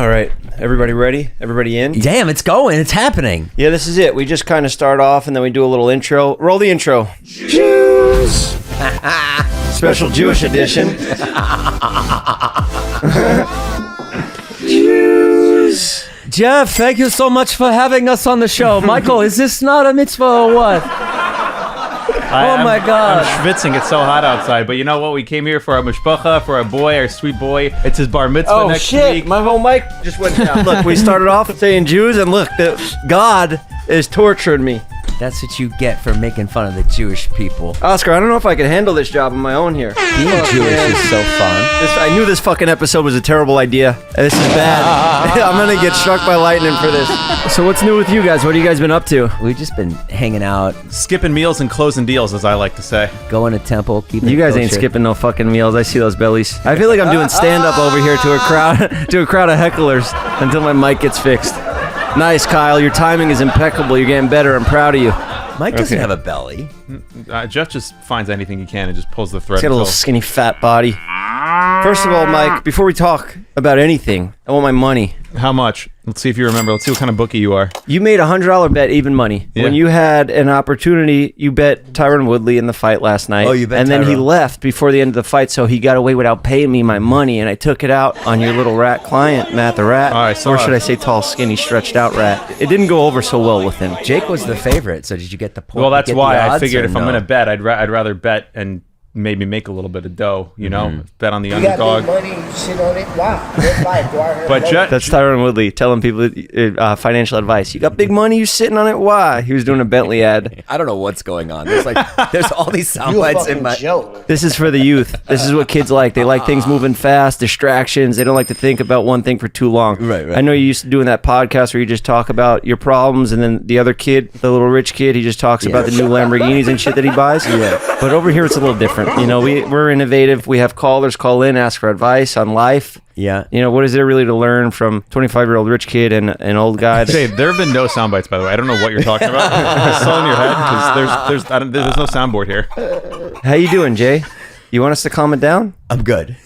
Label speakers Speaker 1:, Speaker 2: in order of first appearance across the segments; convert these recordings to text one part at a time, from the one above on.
Speaker 1: All right, everybody ready? Everybody in?
Speaker 2: Damn, it's going. It's happening.
Speaker 1: Yeah, this is it. We just kind of start off and then we do a little intro. Roll the intro. Jews! Special Jewish edition. Jews!
Speaker 2: Jeff, thank you so much for having us on the show. Michael, is this not a mitzvah or what? Oh my God.
Speaker 3: I'm schwitzing. It's so hot outside. But you know what? We came here for our mishpacha, for our boy, our sweet boy. It's his bar mitzvah next week.
Speaker 1: My whole mic just went down. Look, we started off saying Jews, and look, God is torturing me.
Speaker 2: That's what you get for making fun of the Jewish people.
Speaker 1: Oscar, I don't know if I can handle this job on my own here.
Speaker 2: Being Jewish is so fun.
Speaker 1: I knew this fucking episode was a terrible idea. This is bad. I'm gonna get struck by lightning for this. So what's new with you guys? What have you guys been up to?
Speaker 2: We've just been hanging out,
Speaker 3: Skipping meals and closing deals, as I like to say.
Speaker 2: going to temple, keeping
Speaker 1: You guys
Speaker 2: it
Speaker 1: ain't
Speaker 2: kosher.
Speaker 1: skipping no fucking meals. I see those bellies. I feel like I'm doing stand-up over here to a crowd of hecklers until my mic gets fixed. Nice, Kyle. Your timing is impeccable. You're getting better. I'm proud of you.
Speaker 2: Mike doesn't
Speaker 1: Okay.
Speaker 2: have a belly.
Speaker 3: Jeff just finds anything he can and just pulls the thread.
Speaker 1: He's got a little skinny fat body. First of all, Mike, before we talk about anything, I want my money.
Speaker 3: How much? Let's see if you remember. Let's see what kind of bookie you are.
Speaker 1: You made a $100 bet, even money.
Speaker 3: Yeah.
Speaker 1: When you had an opportunity, you bet Tyron Woodley in the fight last night.
Speaker 2: Oh, you bet
Speaker 1: And then he
Speaker 2: Tyron.
Speaker 1: left before the end of the fight, so he got away without paying me my money, and I took it out on your little rat client, Matt the Rat.
Speaker 3: Oh, I saw
Speaker 1: or should
Speaker 3: it.
Speaker 1: I say tall, skinny, stretched out rat. It didn't go over so well with him.
Speaker 2: Jake was the favorite, so did you get the point?
Speaker 3: Well, that's
Speaker 2: get the
Speaker 3: why I
Speaker 2: odds
Speaker 3: figured
Speaker 2: or
Speaker 3: if I'm
Speaker 2: no?
Speaker 3: going to bet, I'd rather bet and maybe make a little bit of dough, you know? Bet on the
Speaker 4: You got big
Speaker 3: underdog.
Speaker 4: money, you sit on it. Wow, good life. Go out here and
Speaker 3: But
Speaker 4: vote.
Speaker 3: Jeff,
Speaker 1: That's Tyron Woodley telling people financial advice. You got big money, you sitting on it? Why? He was doing a Bentley ad.
Speaker 2: I don't know what's going on. There's all these sound
Speaker 4: You a
Speaker 2: bites in
Speaker 4: fucking
Speaker 2: my...
Speaker 4: joke.
Speaker 1: This is for the youth. This is what kids like. They like things moving fast, distractions. They don't like to think about one thing for too long.
Speaker 2: Right.
Speaker 1: I know you used to doing that podcast where you just talk about your problems, and then the other kid, the little rich kid, he just talks about the new Lamborghinis and shit that he buys. Yeah. But over here, it's a little different. You know, we're innovative. We have callers call in, ask for advice on life.
Speaker 2: Yeah.
Speaker 1: You know, what is there really to learn from 25-year-old rich kid and an old guy?
Speaker 3: Jay, there have been no sound bites, by the way. I don't know what you're talking about. It's still in your head because there's no soundboard here.
Speaker 1: How you doing, Jay? You want us to calm it down?
Speaker 2: I'm good.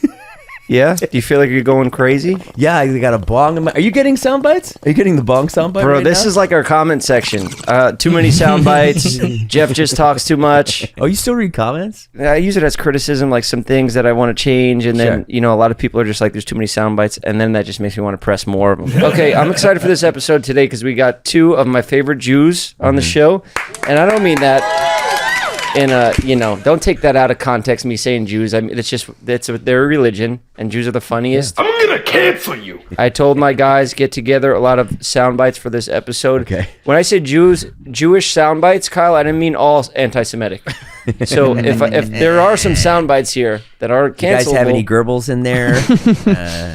Speaker 1: Yeah? Do you feel like you're going crazy?
Speaker 2: Yeah, I got a bong in my... Are you getting sound bites? Are you getting the bong sound bite
Speaker 1: Bro,
Speaker 2: right
Speaker 1: this
Speaker 2: now?
Speaker 1: is like our comment section. Too many sound bites. Jeff just talks too much.
Speaker 2: Oh, you still read comments?
Speaker 1: I use it as criticism, like some things that I want to change, and then
Speaker 2: Sure.
Speaker 1: you know, a lot of people are just like, "There's too many sound bites," and then that just makes me want to press more of them. Okay, I'm excited for this episode today because we got two of my favorite Jews on the show, and I don't mean that in a, you know, don't take that out of context. Me saying Jews, I mean it's their religion, and Jews are the funniest.
Speaker 5: I'm gonna cancel you.
Speaker 1: I told my guys get together a lot of sound bites for this episode.
Speaker 2: Okay.
Speaker 1: When I say Jewish sound bites, Kyle, I didn't mean all anti-Semitic. So if there are some sound bites here that are
Speaker 2: You guys
Speaker 1: cancelable,
Speaker 2: have any Goebbels in there?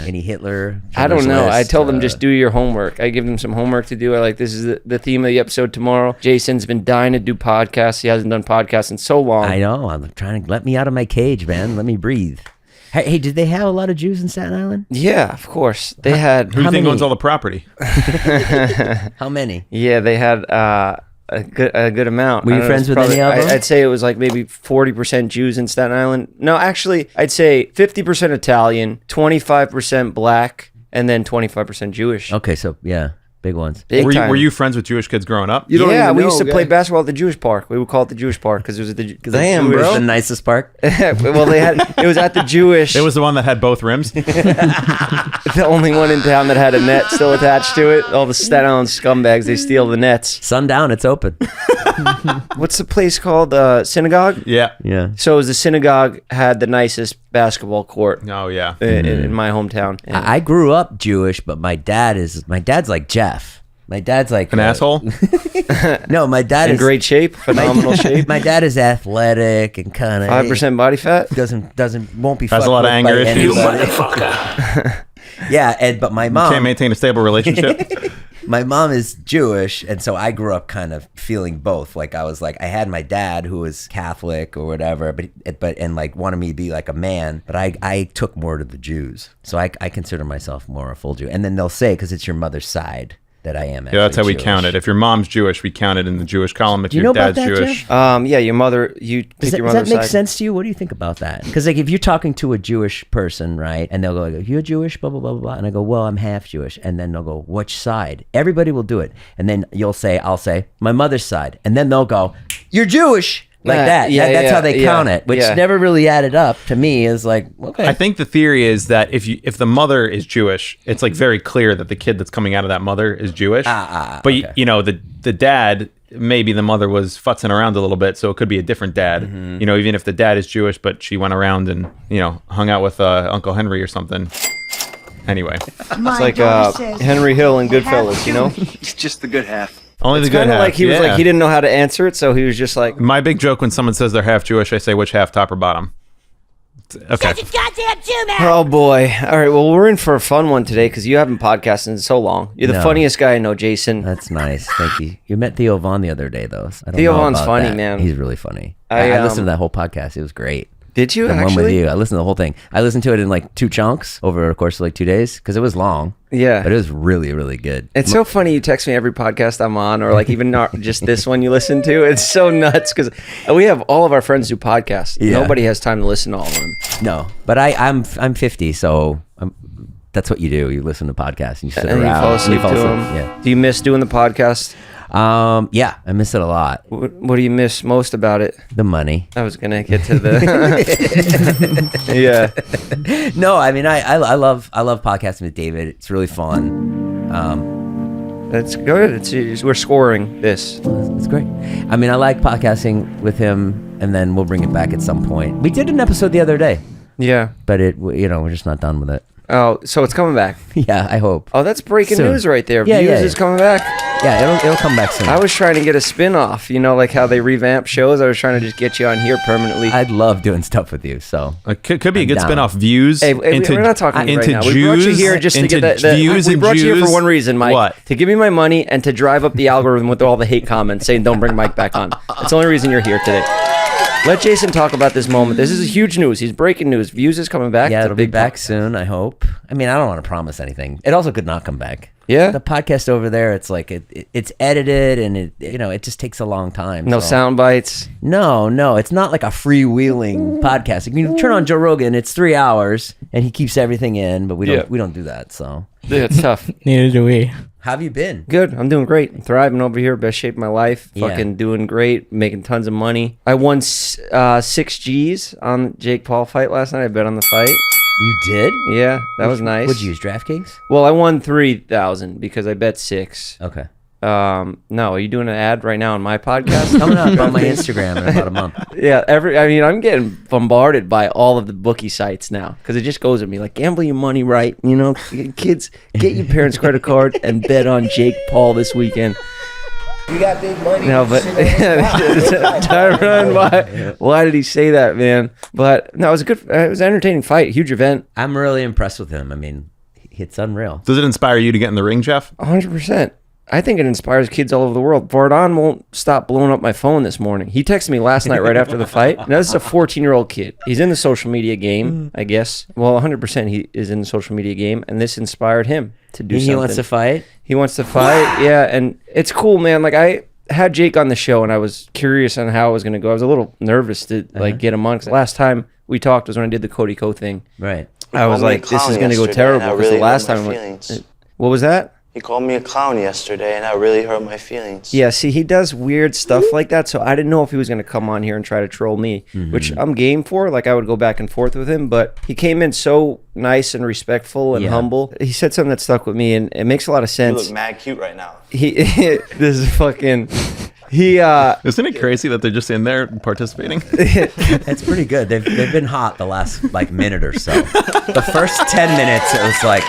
Speaker 2: Any Hitler?
Speaker 1: I don't know. I
Speaker 2: List?
Speaker 1: tell them just do your homework. I give them some homework to do. I like, this is the theme of the episode tomorrow. Jason's been dying to do podcasts. He hasn't done podcasts in so long.
Speaker 2: I know. I'm trying to let me out of my cage, man. Let me breathe. Hey, did they have a lot of Jews in Staten Island?
Speaker 1: Yeah, of course. They had.
Speaker 3: Who do you think
Speaker 2: many?
Speaker 3: owns all the property?
Speaker 2: How many?
Speaker 1: Yeah, they had a good amount.
Speaker 2: Were you
Speaker 1: I don't know,
Speaker 2: friends
Speaker 1: it's
Speaker 2: with any of them?
Speaker 1: I'd say it was like maybe 40% Jews in Staten Island. No, actually, I'd say 50% Italian, 25% black, and then 25% Jewish.
Speaker 2: Okay, so yeah, big ones.
Speaker 1: Big time.
Speaker 3: Were you friends with Jewish kids growing up?
Speaker 1: Yeah, we used to play basketball at the Jewish Park. We would call it the Jewish Park because it was the
Speaker 2: Damn,
Speaker 1: Jewish.
Speaker 2: bro. The nicest park.
Speaker 1: Well, it was at the Jewish.
Speaker 3: It was the one that had both rims.
Speaker 1: the only one in town that had a net still attached to it. All the Staten Island scumbags, they steal the nets.
Speaker 2: Sundown, it's open.
Speaker 1: What's the place called? Synagogue?
Speaker 3: Yeah.
Speaker 2: Yeah.
Speaker 1: So it was the synagogue had the nicest basketball court
Speaker 3: Oh, yeah.
Speaker 1: in my hometown. And
Speaker 2: I grew up Jewish, but my dad's like Jeff. My dad's like
Speaker 3: An asshole?
Speaker 2: No, my dad
Speaker 1: in
Speaker 2: is
Speaker 1: great shape, phenomenal shape.
Speaker 2: My dad is athletic and kind of
Speaker 1: 5% body fat.
Speaker 2: won't be
Speaker 3: Has
Speaker 2: fucked
Speaker 3: a lot of
Speaker 2: with
Speaker 3: anger
Speaker 2: by
Speaker 3: issues.
Speaker 2: anybody. Yeah, but my mom
Speaker 3: Can't maintain a stable relationship.
Speaker 2: my mom is Jewish, and so I grew up kind of feeling both. Like I was like, I had my dad who was Catholic or whatever, but like wanted me to be like a man, but I took more to the Jews. So I consider myself more a full Jew. And then they'll say, because it's your mother's side, that I am.
Speaker 3: Yeah, that's how we
Speaker 2: Jewish.
Speaker 3: count it. If your mom's Jewish, we count it in the Jewish column. If
Speaker 2: you
Speaker 3: your
Speaker 2: know about
Speaker 3: dad's
Speaker 2: that,
Speaker 3: Jewish,
Speaker 2: Jeff?
Speaker 1: Yeah, your mother. You pick
Speaker 2: Does
Speaker 1: your
Speaker 2: that
Speaker 1: mother's
Speaker 2: make
Speaker 1: side.
Speaker 2: sense to you? What do you think about that? Because like if you're talking to a Jewish person, right, and they'll go, "You're Jewish," blah blah blah blah blah, and I go, "Well, I'm half Jewish," and then they'll go, "Which side?" Everybody will do it, and then I'll say, "My mother's side," and then they'll go, "You're Jewish." Like that. That's how they count it, which never really added up to me is like, okay.
Speaker 3: I think the theory is that if the mother is Jewish, it's like very clear that the kid that's coming out of that mother is Jewish. But
Speaker 2: okay.
Speaker 3: you know, the dad, maybe the mother was futzing around a little bit, so it could be a different dad. You know, even if the dad is Jewish, but she went around and, you know, hung out with Uncle Henry or something. Anyway,
Speaker 1: it's like Henry Hill and Goodfellas, you know?
Speaker 5: It's just the good half.
Speaker 3: only the good
Speaker 1: Kind of
Speaker 3: half.
Speaker 1: like he was like he didn't know how to answer it, so he was just like,
Speaker 3: My big joke when someone says they're half Jewish, I say which half, top or bottom. Okay.
Speaker 6: Goddamn Jew man!
Speaker 1: oh boy. All right, well, we're in for a fun one today because you haven't podcasted in so long. You're the
Speaker 2: No.
Speaker 1: funniest guy I know, Jason.
Speaker 2: That's nice. Thank you. You met Theo Vaughn the other day, though. So I don't
Speaker 1: Theo
Speaker 2: know
Speaker 1: Vaughn's
Speaker 2: about
Speaker 1: funny,
Speaker 2: that.
Speaker 1: man.
Speaker 2: He's really funny.
Speaker 1: I,
Speaker 2: I listened to that whole podcast. It was great.
Speaker 1: Did you
Speaker 2: The one with
Speaker 1: actually?
Speaker 2: you. I listened to the whole thing. I listened to it in like 2 chunks over a course of like 2 days because it was long.
Speaker 1: Yeah.
Speaker 2: But it was really, really good.
Speaker 1: It's so funny you text me every podcast I'm on, or like even not just this one you listen to. It's so nuts because we have all of our friends do podcasts.
Speaker 2: Yeah.
Speaker 1: Nobody has time to listen to all of them.
Speaker 2: No, but I'm 50, so that's what you do. You listen to podcasts and you sit
Speaker 1: And
Speaker 2: around.
Speaker 1: you fall asleep
Speaker 2: and
Speaker 1: to
Speaker 2: you fall
Speaker 1: them.
Speaker 2: Yeah.
Speaker 1: Do you miss doing the podcast?
Speaker 2: Yeah, I miss it a lot.
Speaker 1: What do you miss most about it?
Speaker 2: The money.
Speaker 1: I was gonna get to the yeah.
Speaker 2: No, I mean I love podcasting with David. It's really fun.
Speaker 1: That's good. We're scoring this.
Speaker 2: It's great. I mean, I like podcasting with him, and then we'll bring it back at some point. We did an episode the other day,
Speaker 1: Yeah.
Speaker 2: but we're just not done with it.
Speaker 1: Oh, so it's coming back.
Speaker 2: Yeah, I hope.
Speaker 1: Oh, that's breaking
Speaker 2: Soon.
Speaker 1: news right there.
Speaker 2: Yeah,
Speaker 1: Views
Speaker 2: yeah.
Speaker 1: is coming back.
Speaker 2: Yeah, it'll come back soon.
Speaker 1: I was trying to get a spin-off, you know, like how they revamp shows. I was trying to just get you on here permanently.
Speaker 2: I'd love doing stuff with you. So
Speaker 3: It could be a
Speaker 2: I'm
Speaker 3: good
Speaker 2: down.
Speaker 3: spin-off. Views
Speaker 1: Hey,
Speaker 3: into
Speaker 1: we're not talking
Speaker 3: into
Speaker 1: right now.
Speaker 3: Jews.
Speaker 1: We brought you here just to
Speaker 3: into
Speaker 1: get the
Speaker 3: views
Speaker 1: we
Speaker 3: and
Speaker 1: brought you here for
Speaker 3: Jews.
Speaker 1: one reason, Mike.
Speaker 3: What?
Speaker 1: To give me my money and to drive up the algorithm with all the hate comments saying don't bring Mike back on. That's the only reason you're here today. Let Jason talk about this moment. This is huge news. He's breaking news. Views is coming back.
Speaker 2: yeah,
Speaker 1: It's a
Speaker 2: it'll be
Speaker 1: big
Speaker 2: back soon. I hope. I mean, I don't want to promise anything. It also could not come back.
Speaker 1: Yeah?
Speaker 2: the podcast over there. It's like it's edited and it just takes a long time.
Speaker 1: No
Speaker 2: so.
Speaker 1: sound bites.
Speaker 2: No, it's not like a freewheeling podcast. You can turn on Joe Rogan, it's 3 hours, and he keeps everything in, but we don't do that. So
Speaker 1: Dude, it's tough.
Speaker 7: Neither do we.
Speaker 2: how have you been?
Speaker 1: Good. I'm doing great. I'm thriving over here. Best shape of my life.
Speaker 2: Yeah.
Speaker 1: Fucking doing great. Making tons of money. I won 6 G's on Jake Paul fight last night. I bet on the fight.
Speaker 2: You did?
Speaker 1: Yeah, that was nice.
Speaker 2: Would you use DraftKings?
Speaker 1: Well, I won 3,000 because I bet 6.
Speaker 2: Okay.
Speaker 1: No, are you doing an ad right now on my podcast?
Speaker 2: Coming up on my Instagram in about a month.
Speaker 1: Yeah, I'm getting bombarded by all of the bookie sites now because it just goes at me like, gamble your money right, you know, kids, get your parents' credit card and bet on Jake Paul this weekend.
Speaker 4: You got big money.
Speaker 1: No, but Tyron, why did he say that, man? But no, it was an entertaining fight, huge event,
Speaker 2: I'm really impressed with him. I mean, it's unreal.
Speaker 3: Does it inspire you to get in the ring, Jeff?
Speaker 1: 100%. I think it inspires kids all over the world. Vardon won't stop blowing up my phone this morning. He texted me last night right after the fight. Now, this is a 14-year-old kid. He's in the social media game, I guess. Well, 100% he is in the social media game, and this inspired him to do something.
Speaker 2: He wants to fight?
Speaker 1: He wants to fight, yeah, and it's cool, man. Like, I had Jake on the show, and I was curious on how it was going to go. I was a little nervous to, get him on, because last time we talked was when I did the Cody Co thing.
Speaker 2: Right.
Speaker 1: I was like, this is going to go terrible, because the last time... What was that?
Speaker 8: He called me a clown yesterday, and that really hurt my feelings.
Speaker 1: Yeah, see, he does weird stuff like that, so I didn't know if he was going to come on here and try to troll me, which I'm game for. Like, I would go back and forth with him, but he came in so nice and respectful and humble. He said something that stuck with me, and it makes a lot of
Speaker 8: You
Speaker 1: sense.
Speaker 8: look mad cute right now.
Speaker 1: This is fucking...
Speaker 3: Isn't it crazy that they're just in there participating?
Speaker 2: It's pretty good. They've been hot the last minute or so. The first 10 minutes, it was like,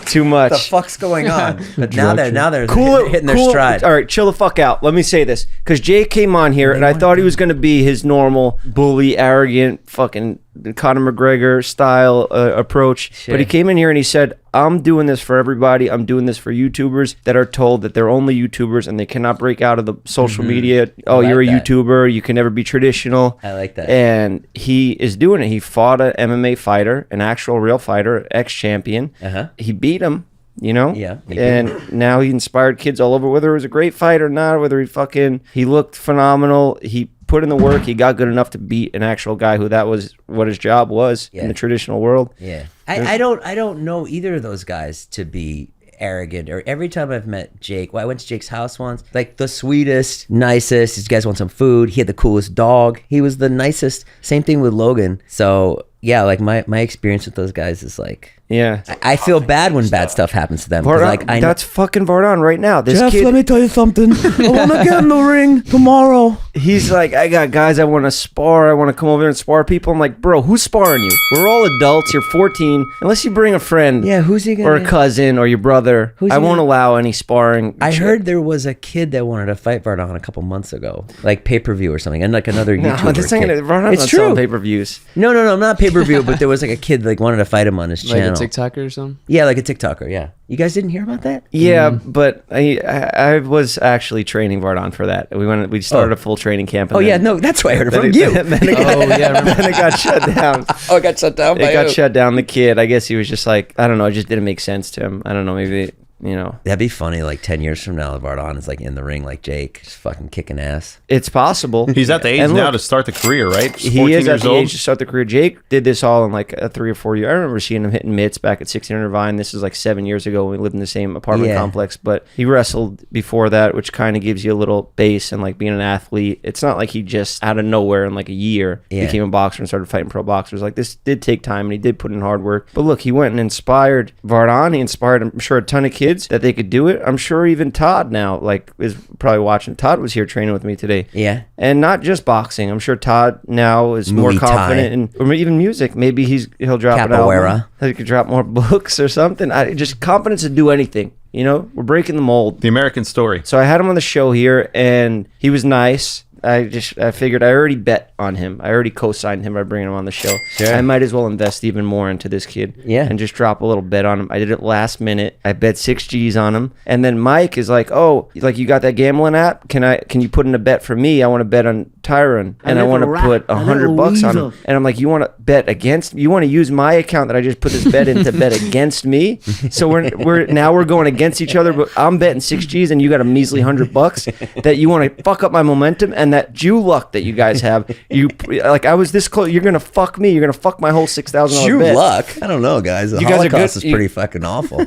Speaker 1: too much.
Speaker 2: what the fuck's going on? But now they're
Speaker 1: Cool,
Speaker 2: hitting their
Speaker 1: cool.
Speaker 2: stride.
Speaker 1: All right, chill the fuck out. Let me say this, because Jake came on here, and I thought he was going to be his normal bully, arrogant, fucking Conor McGregor style approach.
Speaker 2: Sure.
Speaker 1: But he came in here and he said, I'm doing this for everybody. I'm doing this for YouTubers that are told that they're only YouTubers and they cannot break out of the social media. Oh,
Speaker 2: like
Speaker 1: you're a
Speaker 2: that.
Speaker 1: YouTuber. You can never be traditional.
Speaker 2: I like that.
Speaker 1: And he is doing it. He fought an MMA fighter, an actual real fighter, ex-champion.
Speaker 2: Uh-huh.
Speaker 1: He beat him. You know?
Speaker 2: Yeah, me too.
Speaker 1: And now he inspired kids all over, whether it was a great fight or not, whether he looked phenomenal. He put in the work. He got good enough to beat an actual guy who that was what his job was in the traditional world.
Speaker 2: Yeah. I don't know either of those guys to be arrogant. Or every time I've met Jake, I went to Jake's house once, like the sweetest, nicest. You guys want some food? He had the coolest dog. He was the nicest. Same thing with Logan. So yeah, like my experience with those guys is like,
Speaker 1: yeah,
Speaker 2: I feel bad when bad stuff happens to them.
Speaker 1: Vardon,
Speaker 2: Like
Speaker 1: that's fucking Vardon right now. This
Speaker 2: Jeff,
Speaker 1: kid,
Speaker 2: let me tell you something. I want to get in the ring tomorrow.
Speaker 1: he's like, I got guys I want to spar. I want to come over there and spar people. I'm like, bro, who's sparring you? We're all adults. You're 14. Unless you bring a friend,
Speaker 2: Yeah, who's he gonna?
Speaker 1: or a cousin or your brother,
Speaker 2: Who's
Speaker 1: I
Speaker 2: he
Speaker 1: won't
Speaker 2: gonna-
Speaker 1: allow any sparring.
Speaker 2: I heard there was a kid that wanted to fight Vardon a couple months ago, like pay-per-view or something, and like another
Speaker 1: No,
Speaker 2: YouTuber.
Speaker 1: this ain't
Speaker 2: kid.
Speaker 1: gonna. Vardon's
Speaker 2: It's
Speaker 1: not
Speaker 2: true.
Speaker 1: selling pay-per-views.
Speaker 2: No, not pay-per-view, but there was like a kid like wanted to fight him on his
Speaker 5: Like
Speaker 2: channel.
Speaker 5: a TikToker or something?
Speaker 2: Yeah, like a TikToker. Yeah, you guys didn't hear about that?
Speaker 1: Yeah, but I was actually training Vardon for that. We started a full training camp. And
Speaker 2: Oh yeah,
Speaker 1: then-
Speaker 2: no, that's why I heard it
Speaker 1: then
Speaker 2: from
Speaker 1: it-
Speaker 2: you.
Speaker 1: Then it got,
Speaker 5: Oh, yeah, I remember.
Speaker 1: then it got shut down.
Speaker 2: Oh, it got shut down.
Speaker 1: It got shut down. The kid, I guess he was just like, I don't know. It just didn't make sense to him. I don't know. Maybe
Speaker 2: That'd be funny. Like 10 years from now, Vardon is like in the ring like Jake, just fucking kicking ass.
Speaker 1: it's possible.
Speaker 3: He's at the age
Speaker 1: And
Speaker 3: now
Speaker 1: look,
Speaker 3: to start the career, right?
Speaker 1: He
Speaker 3: 14
Speaker 1: is at
Speaker 3: years
Speaker 1: the
Speaker 3: old.
Speaker 1: age to start the career. Jake did this all in like a 3 or 4 year. I remember seeing him hitting mitts back at 1600 Vine. This is like 7 years ago. We lived in the same apartment
Speaker 2: Yeah.
Speaker 1: complex, but he wrestled before that, which kind of gives you a little base. And like being an athlete, it's not like he just out of nowhere in like a year became a boxer and started fighting pro boxers. Like this did take time, and he did put in hard work. But look, he went and inspired Vardon. He inspired, I'm sure, a ton of kids that they could do it. I'm sure even Todd now like is probably watching. Todd was here training with me today.
Speaker 2: Yeah.
Speaker 1: And not just boxing. I'm sure Todd now is more
Speaker 2: Muay Thai.
Speaker 1: confident in, or even music. Maybe he'll drop an album.
Speaker 2: Capoeira.
Speaker 1: He could drop more books or something. Just confidence to do anything. You know, we're breaking the mold.
Speaker 3: The American story.
Speaker 1: So I had him on the show here, and he was nice. I figured I already bet on him. I already co-signed him by bringing him on the show.
Speaker 2: Sure.
Speaker 1: I might as well invest even more into this kid.
Speaker 2: Yeah.
Speaker 1: And just drop a little bet on him. I did it last minute. I bet 6 G's on him. And then Mike is like, "Oh, like you got that gambling app? Can you put in a bet for me? I want to bet on Tyron, and I want to put $100 on him." And I'm like, "You want to bet against? You want to use my account that I just put this bet in to bet against me? So we're going against each other. But I'm betting 6 G's, and you got a measly $100 that you want to fuck up my momentum and that Jew luck that you guys have. You like I was this close. You're gonna fuck me. You're gonna fuck my whole $6,000
Speaker 2: True
Speaker 1: bet.
Speaker 2: luck. I don't know, guys. The
Speaker 1: You guys are
Speaker 2: Holocaust
Speaker 1: good-
Speaker 2: is pretty fucking awful.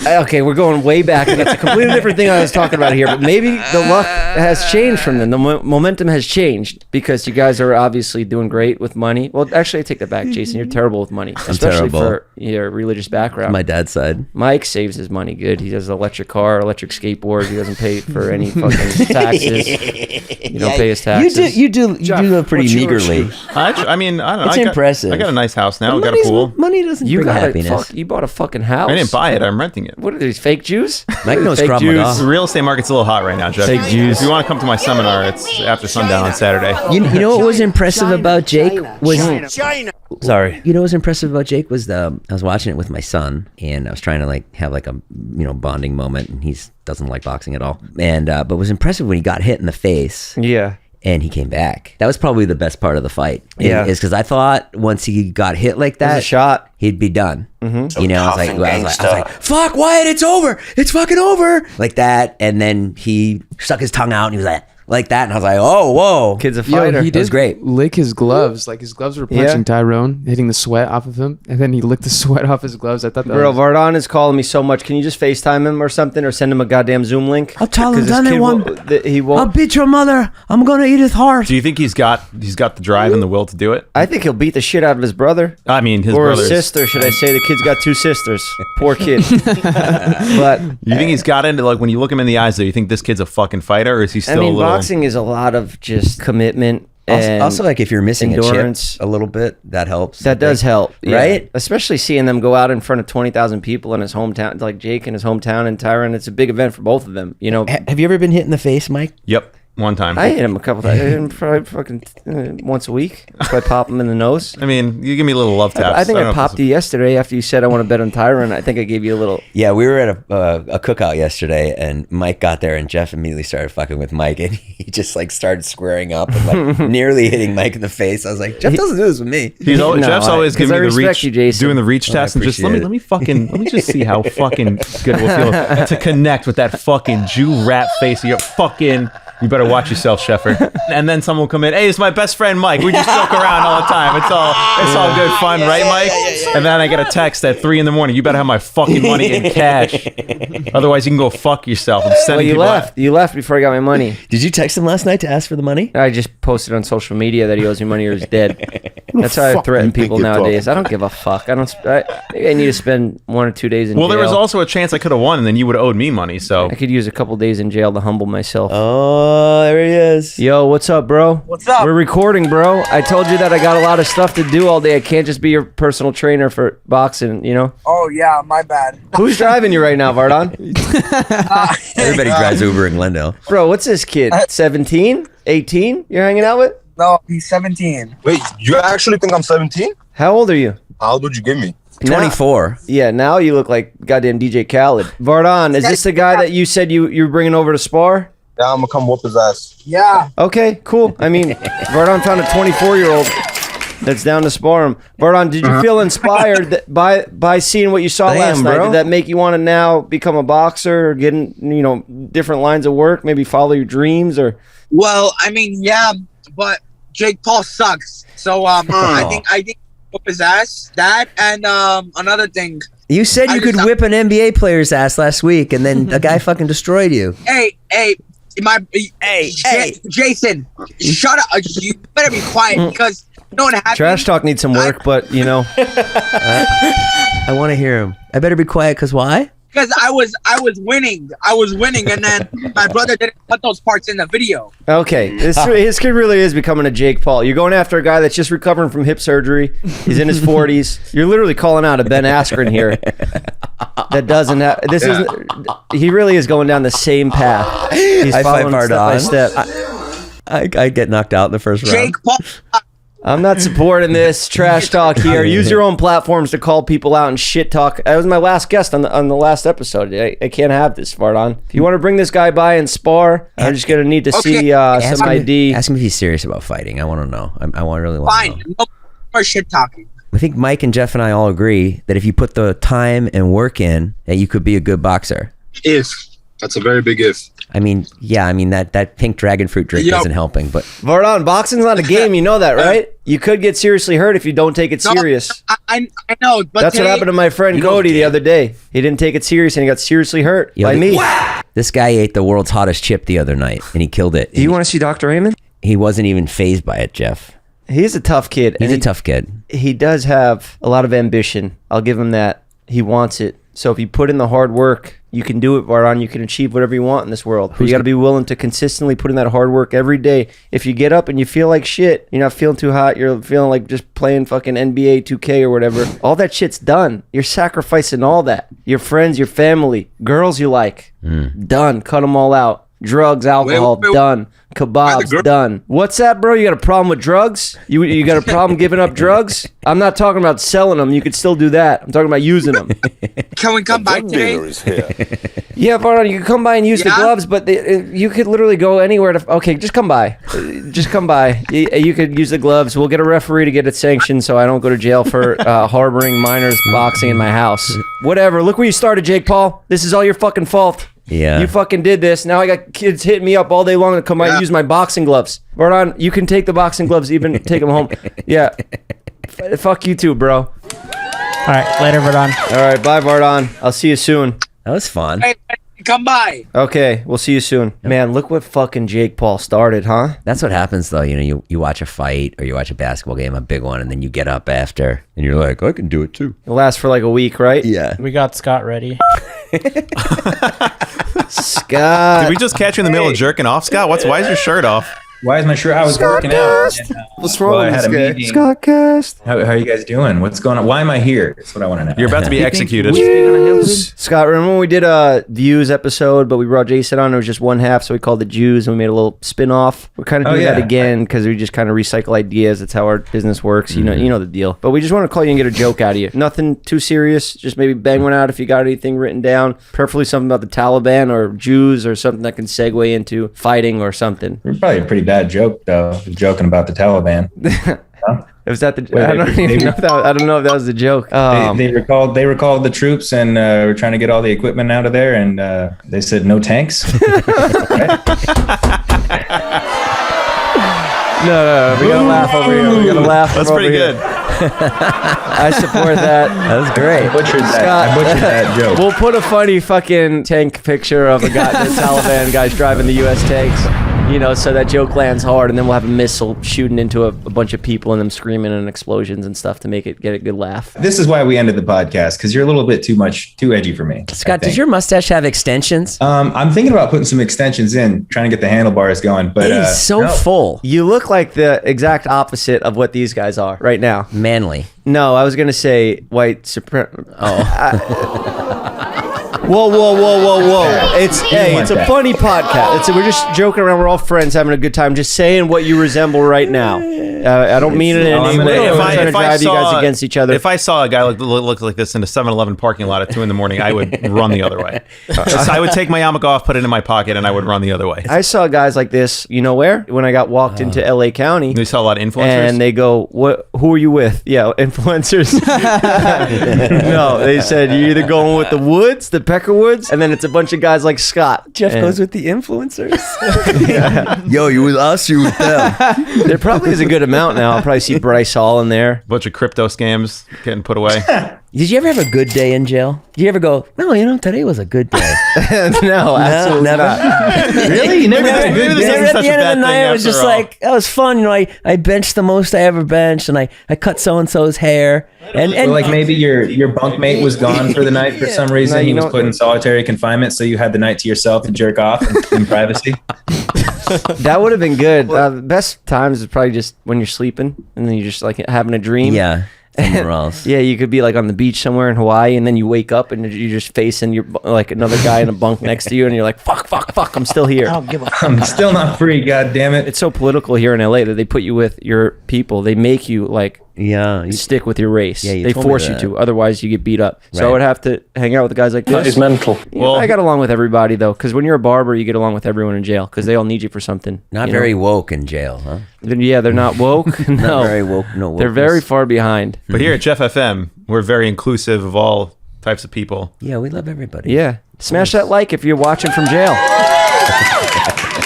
Speaker 1: Okay, we're going way back, and that's a completely different thing I was talking about here. But maybe the luck has changed from then. The momentum has changed because you guys are obviously doing great with money. Well, actually, I take that back, Jason. You're terrible with money, especially
Speaker 2: terrible.
Speaker 1: for your religious background.
Speaker 2: My dad's side.
Speaker 1: Mike saves his money good. He has an electric car, electric skateboard. He doesn't pay for any fucking taxes. You don't pay his taxes.
Speaker 2: You do live pretty meagerly.
Speaker 3: I mean, I don't know.
Speaker 2: It's impressive.
Speaker 3: I got a nice house now. I got a
Speaker 2: Money's-
Speaker 3: pool.
Speaker 2: Money doesn't
Speaker 1: You
Speaker 2: bring
Speaker 1: got
Speaker 2: happiness.
Speaker 1: you bought a fucking house.
Speaker 3: I didn't buy it. I'm renting it.
Speaker 1: What are these fake Jews?
Speaker 2: Mike knows
Speaker 1: Fake
Speaker 2: Krav
Speaker 1: Jews.
Speaker 2: Maga.
Speaker 3: The real estate market's a little hot right now, Jeff.
Speaker 1: Fake Jews.
Speaker 3: If you want to come to my seminar, it's after sundown on Saturday.
Speaker 2: You know what was impressive about Jake was
Speaker 1: Sorry.
Speaker 2: You know what was impressive about Jake was I was watching it with my son, and I was trying to like have like a bonding moment, and he doesn't like boxing at all. And but it was impressive when he got hit in the face
Speaker 1: Yeah.
Speaker 2: and he came back. That was probably the best part of the fight.
Speaker 1: Yeah.
Speaker 2: Is because I thought once he got hit like
Speaker 1: It was
Speaker 2: that,
Speaker 1: a shot.
Speaker 2: he'd be done. Mm-hmm. I was like,
Speaker 8: tough and
Speaker 2: fuck, Wyatt, it's over. It's fucking over. Like that. And then he stuck his tongue out and he was like that. And I was like, oh, whoa.
Speaker 1: Kid's a
Speaker 5: Yo,
Speaker 1: fighter.
Speaker 5: he
Speaker 2: That was
Speaker 5: did
Speaker 2: great.
Speaker 5: lick his gloves. Like his gloves were punching Tyrone, hitting the sweat off of him, and then he licked the sweat off his gloves. I thought that
Speaker 1: Bro,
Speaker 5: was...
Speaker 1: Vardon is calling me so much. Can you just FaceTime him or something, or send him a goddamn Zoom link?
Speaker 2: I'll tell him
Speaker 1: 'Cause this
Speaker 2: done it
Speaker 1: kid
Speaker 2: one.
Speaker 1: he
Speaker 2: I'll
Speaker 1: won't.
Speaker 2: beat your mother. I'm going to eat his heart.
Speaker 3: Do you think he's got the drive and the will to do it?
Speaker 1: I think he'll beat the shit out of his brother.
Speaker 3: I mean, his
Speaker 1: Or
Speaker 3: brother's.
Speaker 1: his sister, should I say? The kid's got 2 sisters. Poor kid. But
Speaker 3: You think he's got into, like, when you look him in the eyes, though, you think this kid's a fucking fighter, or is he
Speaker 1: I
Speaker 3: still
Speaker 1: mean,
Speaker 3: a little...
Speaker 1: boxing is a lot of just commitment. And
Speaker 2: Also, like if you're missing
Speaker 1: endurance.
Speaker 2: a chip a little bit, that helps.
Speaker 1: that does help, yeah.
Speaker 2: Right?
Speaker 1: Especially seeing them go out in front of 20,000 people in his hometown, like Jake in his hometown and Tyron. It's a big event for both of them. You know,
Speaker 2: Have you ever been hit in the face, Mike?
Speaker 3: Yep. One time.
Speaker 1: I hit him a couple times. I hit him probably fucking once a week. If I pop him in the nose.
Speaker 3: I mean, you give me a little love taps.
Speaker 1: I think
Speaker 3: don't
Speaker 1: I
Speaker 3: know if
Speaker 1: popped
Speaker 3: this
Speaker 1: you yesterday after you said I want to bet on Tyron. I think I gave you a little.
Speaker 2: Yeah, we were at a cookout yesterday, and Mike got there, and Jeff immediately started fucking with Mike, and he just like started squaring up and like nearly hitting Mike in the face. I was like, Jeff doesn't do this with me.
Speaker 3: Jeff's always giving me the reach,
Speaker 1: you, Jason.
Speaker 3: doing the reach test, and just let me just see how fucking good it will feel to connect with that fucking Jew rat face of your fucking. You better watch yourself, Sheffer. And then someone will come in. Hey, it's my best friend Mike. We just joke around all the time. It's all good fun, right, Mike? And then I get a text at 3 a.m. You better have my fucking money in cash. Otherwise, you can go fuck yourself. I'm sending
Speaker 1: you
Speaker 3: people
Speaker 1: left. You left before I got my money.
Speaker 2: Did you text him last night to ask for the money?
Speaker 1: I just posted on social media that he owes me money or he's dead. That's how I threaten people nowadays. I don't give a fuck. I need to spend 1 or 2 days in jail.
Speaker 3: Well, there was also a chance I could have won, and then you would have owed me money. So
Speaker 1: I could use a couple days in jail to humble myself.
Speaker 2: Oh, there he is.
Speaker 1: Yo, what's up, bro?
Speaker 4: What's up?
Speaker 1: We're recording, bro. I told you that I got a lot of stuff to do all day. I can't just be your personal trainer for boxing, you know?
Speaker 4: Oh, yeah, my bad.
Speaker 1: Who's driving you right now, Vardon?
Speaker 2: Everybody drives Uber in Glendale.
Speaker 1: Bro, what's this kid? 17? 18 you're hanging out with?
Speaker 4: No, he's 17.
Speaker 6: Wait, you actually think I'm 17?
Speaker 1: How old are you?
Speaker 6: How old would you give me?
Speaker 2: 24.
Speaker 1: Yeah, now you look like goddamn DJ Khaled. Vardon, is this the guy that you said you were bringing over to spar?
Speaker 6: Yeah, I'm gonna come whoop his ass.
Speaker 4: Yeah.
Speaker 1: Okay, cool. I mean, Vardon found a 24-year-old that's down to spar him. Vardon, did you feel inspired by seeing what you saw last night?
Speaker 2: bro.
Speaker 1: Did that make you want to now become a boxer or get in, different lines of work, maybe follow your dreams or?
Speaker 7: Well, I mean, yeah, but Jake Paul sucks. So I think whoop his ass. That and another thing.
Speaker 2: You said you could whip an NBA player's ass last week, and then a guy fucking destroyed you.
Speaker 7: Hey, Jason, shut up. You better be quiet because you know what happened.
Speaker 1: Trash talk needs some work, but
Speaker 2: I want to hear him. I better be quiet, because why?
Speaker 7: Because I was winning. And then my brother didn't put those parts in the video.
Speaker 1: Okay, his kid really is becoming a Jake Paul. You're going after a guy that's just recovering from hip surgery. He's in his 40s. You're literally calling out a Ben Askren here. That doesn't have. This isn't. He really is going down the same path. He's following step by step.
Speaker 2: I get knocked out in the first round.
Speaker 7: Jake Paul.
Speaker 1: I'm not supporting this trash talk here. Use your own platforms to call people out and shit talk. That was my last guest on the last episode. I can't have this, Vardon. If you want to bring this guy by and spar, I'm just gonna need to see some ID.
Speaker 2: Ask him if he's serious about fighting. I want to know. I really want to know.
Speaker 7: Fine. No more shit talking.
Speaker 2: I think Mike and Jeff and I all agree that if you put the time and work in, that you could be a good boxer.
Speaker 6: That's a very big if.
Speaker 2: I mean, that pink dragon fruit drink isn't helping, but
Speaker 1: Vardon, boxing's not a game. You know that, right? You could get seriously hurt if you don't take it serious.
Speaker 7: I know, but
Speaker 1: that's what happened to my friend Cody the other day. He didn't take it serious and he got seriously hurt by me.
Speaker 2: This guy ate the world's hottest chip the other night and he killed it.
Speaker 1: Do you want to see Dr. Raymond?
Speaker 2: He wasn't even fazed by it, Jeff.
Speaker 1: He's a tough kid.
Speaker 2: He's a tough kid.
Speaker 1: He does have a lot of ambition. I'll give him that. He wants it. So if you put in the hard work, you can do it, Vardon. You can achieve whatever you want in this world. But you got to be willing to consistently put in that hard work every day. If you get up and you feel like shit, you're not feeling too hot, you're feeling like just playing fucking NBA 2K or whatever, all that shit's done. You're sacrificing all that. Your friends, your family, girls you like, done. Cut them all out. Drugs, alcohol, done. Kebabs, done. What's that, bro? You got a problem with drugs? You got a problem giving up drugs? I'm not talking about selling them. You could still do that. I'm talking about using them.
Speaker 7: Can we come by today?
Speaker 1: Yeah, Vardon, you can come by and use the gloves, but you could literally go anywhere to... Okay, just come by. Just come by. You could use the gloves. We'll get a referee to get it sanctioned so I don't go to jail for harboring minors boxing in my house. Whatever. Look where you started, Jake Paul. This is all your fucking fault.
Speaker 2: Yeah.
Speaker 1: You fucking did this. Now I got kids hitting me up all day long to come by and use my boxing gloves. Vardon, you can take the boxing gloves, even take them home. Yeah. Fuck you too, bro.
Speaker 9: All right, later, Vardon.
Speaker 1: All right, bye, Vardon. I'll see you soon.
Speaker 2: That was fun.
Speaker 7: Hey, come by.
Speaker 1: Okay, we'll see you soon. Man, look what fucking Jake Paul started, huh?
Speaker 2: That's what happens, though. You watch a fight or you watch a basketball game, a big one, and then you get up after, and you're like, I can do it too.
Speaker 1: It lasts for like a week, right?
Speaker 2: Yeah.
Speaker 9: We got Scott ready.
Speaker 1: Scott.
Speaker 3: Did we just catch you in the middle of jerking off, Scott? Why is your shirt off?
Speaker 10: Why is my shirt? I was working out. And,
Speaker 1: What's wrong with
Speaker 10: I had
Speaker 1: this
Speaker 10: a
Speaker 1: guy?
Speaker 10: meeting.
Speaker 1: Scottcast.
Speaker 10: How are you guys doing? What's going on? Why am I here? That's what I want to know.
Speaker 3: You're about to be executed.
Speaker 1: Scott, remember when we did a Views episode, but we brought Jason on? It was just one half, so we called it Jews, and we made a little spin-off. We're kind of doing that again because we just kind of recycle ideas. That's how our business works. You know the deal. But we just want to call you and get a joke out of you. Nothing too serious. Just maybe bang one out if you got anything written down. Preferably something about the Taliban or Jews or something that can segue into fighting or something.
Speaker 10: It's probably a pretty bad joke, though. Joking about the Taliban. Huh?
Speaker 1: Was that the? I don't know if that was the joke.
Speaker 10: They recalled the troops and were trying to get all the equipment out of there, and they said no tanks.
Speaker 1: No, we gotta laugh over here. We gotta laugh.
Speaker 3: That's
Speaker 1: over
Speaker 3: pretty
Speaker 1: here.
Speaker 3: good.
Speaker 1: I support that.
Speaker 2: That was great.
Speaker 10: I butchered that joke.
Speaker 1: We'll put a funny fucking tank picture of a guy, the Taliban guys driving the U.S. tanks. So that joke lands hard, and then we'll have a missile shooting into a bunch of people and them screaming and explosions and stuff to get a good laugh.
Speaker 10: This is why we ended the podcast, because you're a little bit too edgy for me.
Speaker 2: Scott, does your mustache have extensions?
Speaker 10: I'm thinking about putting some extensions in, trying to get the handlebars going, but
Speaker 2: it is so full.
Speaker 1: You look like the exact opposite of what these guys are right now.
Speaker 2: Manly.
Speaker 1: No, I was gonna say white supremacy. Whoa. It's a funny podcast. We're just joking around. We're all friends having a good time. Just saying what you resemble right now. I don't mean it in any way. I'm trying to drive you guys against each other.
Speaker 3: If I saw a guy look like this in a 7-Eleven parking lot at 2 a.m, I would run the other way. I would take my yarmulke off, put it in my pocket, and I would run the other way.
Speaker 1: I saw guys like this, you know where? When I got walked into LA County.
Speaker 3: You saw a lot of influencers?
Speaker 1: And they go, who are you with? Yeah, influencers. No, they said, you're either going with the Woods, the Peckerwoods, and then it's a bunch of guys like Scott.
Speaker 2: Jeff goes with the influencers.
Speaker 1: Yo, you with us, you with them. There probably is a good amount now. I'll probably see Bryce Hall in there.
Speaker 3: Bunch of crypto scams getting put away.
Speaker 2: Did you ever have a good day in jail? Did you ever go, no, today was a good day?
Speaker 1: No, absolutely
Speaker 2: never.
Speaker 1: Not.
Speaker 10: Really? You never had a good day?
Speaker 2: At the end of the night, it was just like, that was fun. I benched the most I ever benched, and I cut so-and-so's hair. And
Speaker 10: like maybe your bunkmate was gone for the night for some reason.
Speaker 1: No,
Speaker 10: he was put in solitary confinement, so you had the night to yourself to jerk off in privacy.
Speaker 1: That would have been good. The best times is probably just when you're sleeping and then you're just like having a dream.
Speaker 2: Yeah. Somewhere else.
Speaker 1: Yeah, you could be like on the beach somewhere in Hawaii, and then you wake up and you're just facing like another guy in a bunk next to you, and you're like, fuck, I'm still here.
Speaker 10: I'm still not free, god damn it.
Speaker 1: It's so political here in LA that they put you with your people. They make you like stick with your race.
Speaker 2: Yeah,
Speaker 1: they force you to. Otherwise, you get beat up. So I would have to hang out with guys like this.
Speaker 6: That is mental.
Speaker 1: Well, I got along with everybody though, because when you're a barber, you get along with everyone in jail because they all need you for something.
Speaker 2: Not very woke in jail, huh?
Speaker 1: Yeah, they're not woke. No,
Speaker 2: not very woke. No,
Speaker 1: they're very far behind.
Speaker 3: But here at Jeff FM, we're very inclusive of all types of people.
Speaker 2: Yeah, we love everybody.
Speaker 1: Yeah, smash that like if you're watching from jail.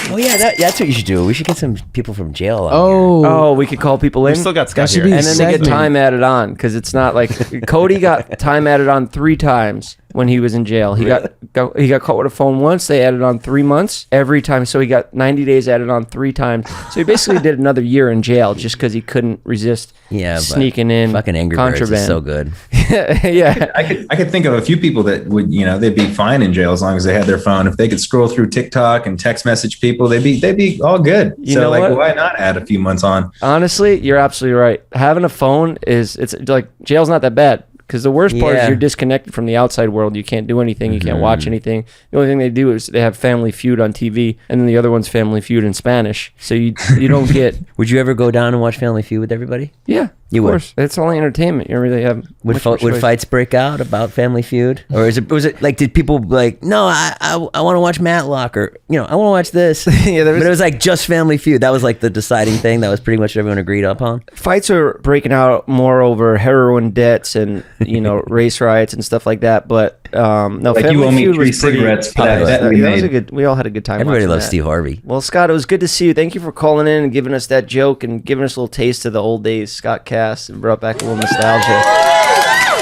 Speaker 2: Oh yeah, that's what you should do. We should get some people from jail.
Speaker 1: Oh, we could call people in.
Speaker 3: We still got Scott here.
Speaker 1: And then they get time added on because it's not like Cody got time added on 3 times when he was in jail. He got caught with a phone once. They added on 3 months every time. So he got 90 days added on 3 times. So he basically did another year in jail just because he couldn't resist sneaking in
Speaker 2: fucking Angry Birds is so good.
Speaker 1: Yeah.
Speaker 10: I could think of a few people that would, they'd be fine in jail as long as they had their phone. If they could scroll through TikTok and text message people, they'd be all good.
Speaker 1: You know what?
Speaker 10: Why not add a few months on?
Speaker 1: Honestly, you're absolutely right. Having a phone it's like jail's not that bad. Because the worst part is you're disconnected from the outside world. You can't do anything. You can't watch anything. The only thing they do is they have Family Feud on TV, and then the other one's Family Feud in Spanish. So you don't get.
Speaker 2: Would you ever go down and watch Family Feud with everybody?
Speaker 1: Yeah,
Speaker 2: you
Speaker 1: of course. It's only entertainment. You don't really have.
Speaker 2: Would fights break out about Family Feud, or was it like did people like no I want to watch Matlock or I want to watch this? Yeah, but it was like just Family Feud. That was like the deciding thing. That was pretty much what everyone agreed upon.
Speaker 1: Fights are breaking out more over heroin debts and race riots and stuff like that. But no,
Speaker 10: like
Speaker 1: Family
Speaker 10: you owe me
Speaker 1: Feud
Speaker 10: 3
Speaker 1: was pretty
Speaker 10: cigarettes for that bet we made.
Speaker 1: We all had a good time.
Speaker 2: Everybody loves
Speaker 1: that.
Speaker 2: Steve Harvey.
Speaker 1: Well, Scott, it was good to see you. Thank you for calling in and giving us that joke and giving us a little taste of the old days. Scott Cass and brought back a little nostalgia.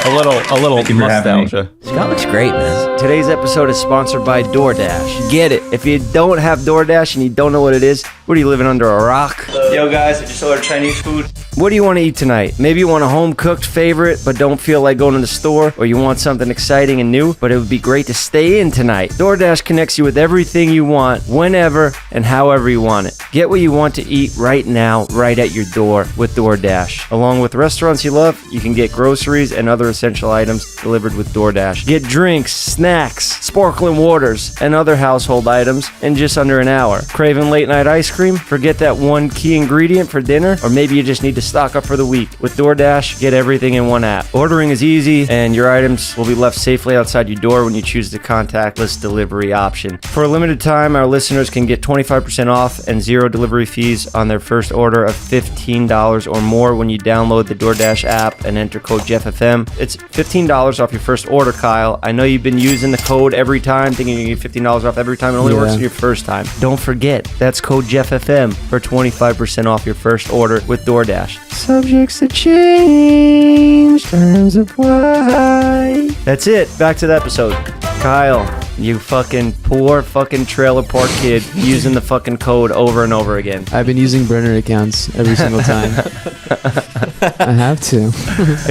Speaker 3: A little nostalgia.
Speaker 2: Scott looks great, man.
Speaker 1: Today's episode is sponsored by DoorDash. Get it. If you don't have DoorDash and you don't know what it is, what are you living under a rock?
Speaker 8: Yo guys, I just ordered Chinese food.
Speaker 1: What do you want to eat tonight? Maybe you want a home-cooked favorite, but don't feel like going to the store, or you want something exciting and new, but it would be great to stay in tonight. DoorDash connects you with everything you want, whenever and however you want it. Get what you want to eat right now, right at your door with DoorDash. Along with restaurants you love, you can get groceries and other essential items delivered with DoorDash. Get drinks, snacks, sparkling waters, and other household items in just under an hour. Craving late-night ice cream? Forget that one key ingredient for dinner, or maybe you just need to stock up for the week. With DoorDash, get everything in one app. Ordering is easy, and your items will be left safely outside your door when you choose the contactless delivery option. For a limited time, our listeners can get 25% off and 0 delivery fees on their first order of $15 or more when you download the DoorDash app and enter code JeffFM. It's $15 off your first order, Kyle. I know you've been using the code every time, thinking you get $15 off every time. It only works on your first time. Don't forget, that's code JeffFM for 25% off your first order with DoorDash. Subjects to change, terms apply. That's it. Back to the episode. Kyle, you fucking poor fucking trailer park kid using the fucking code over and over again.
Speaker 5: I've been using burner accounts every single time. I have to.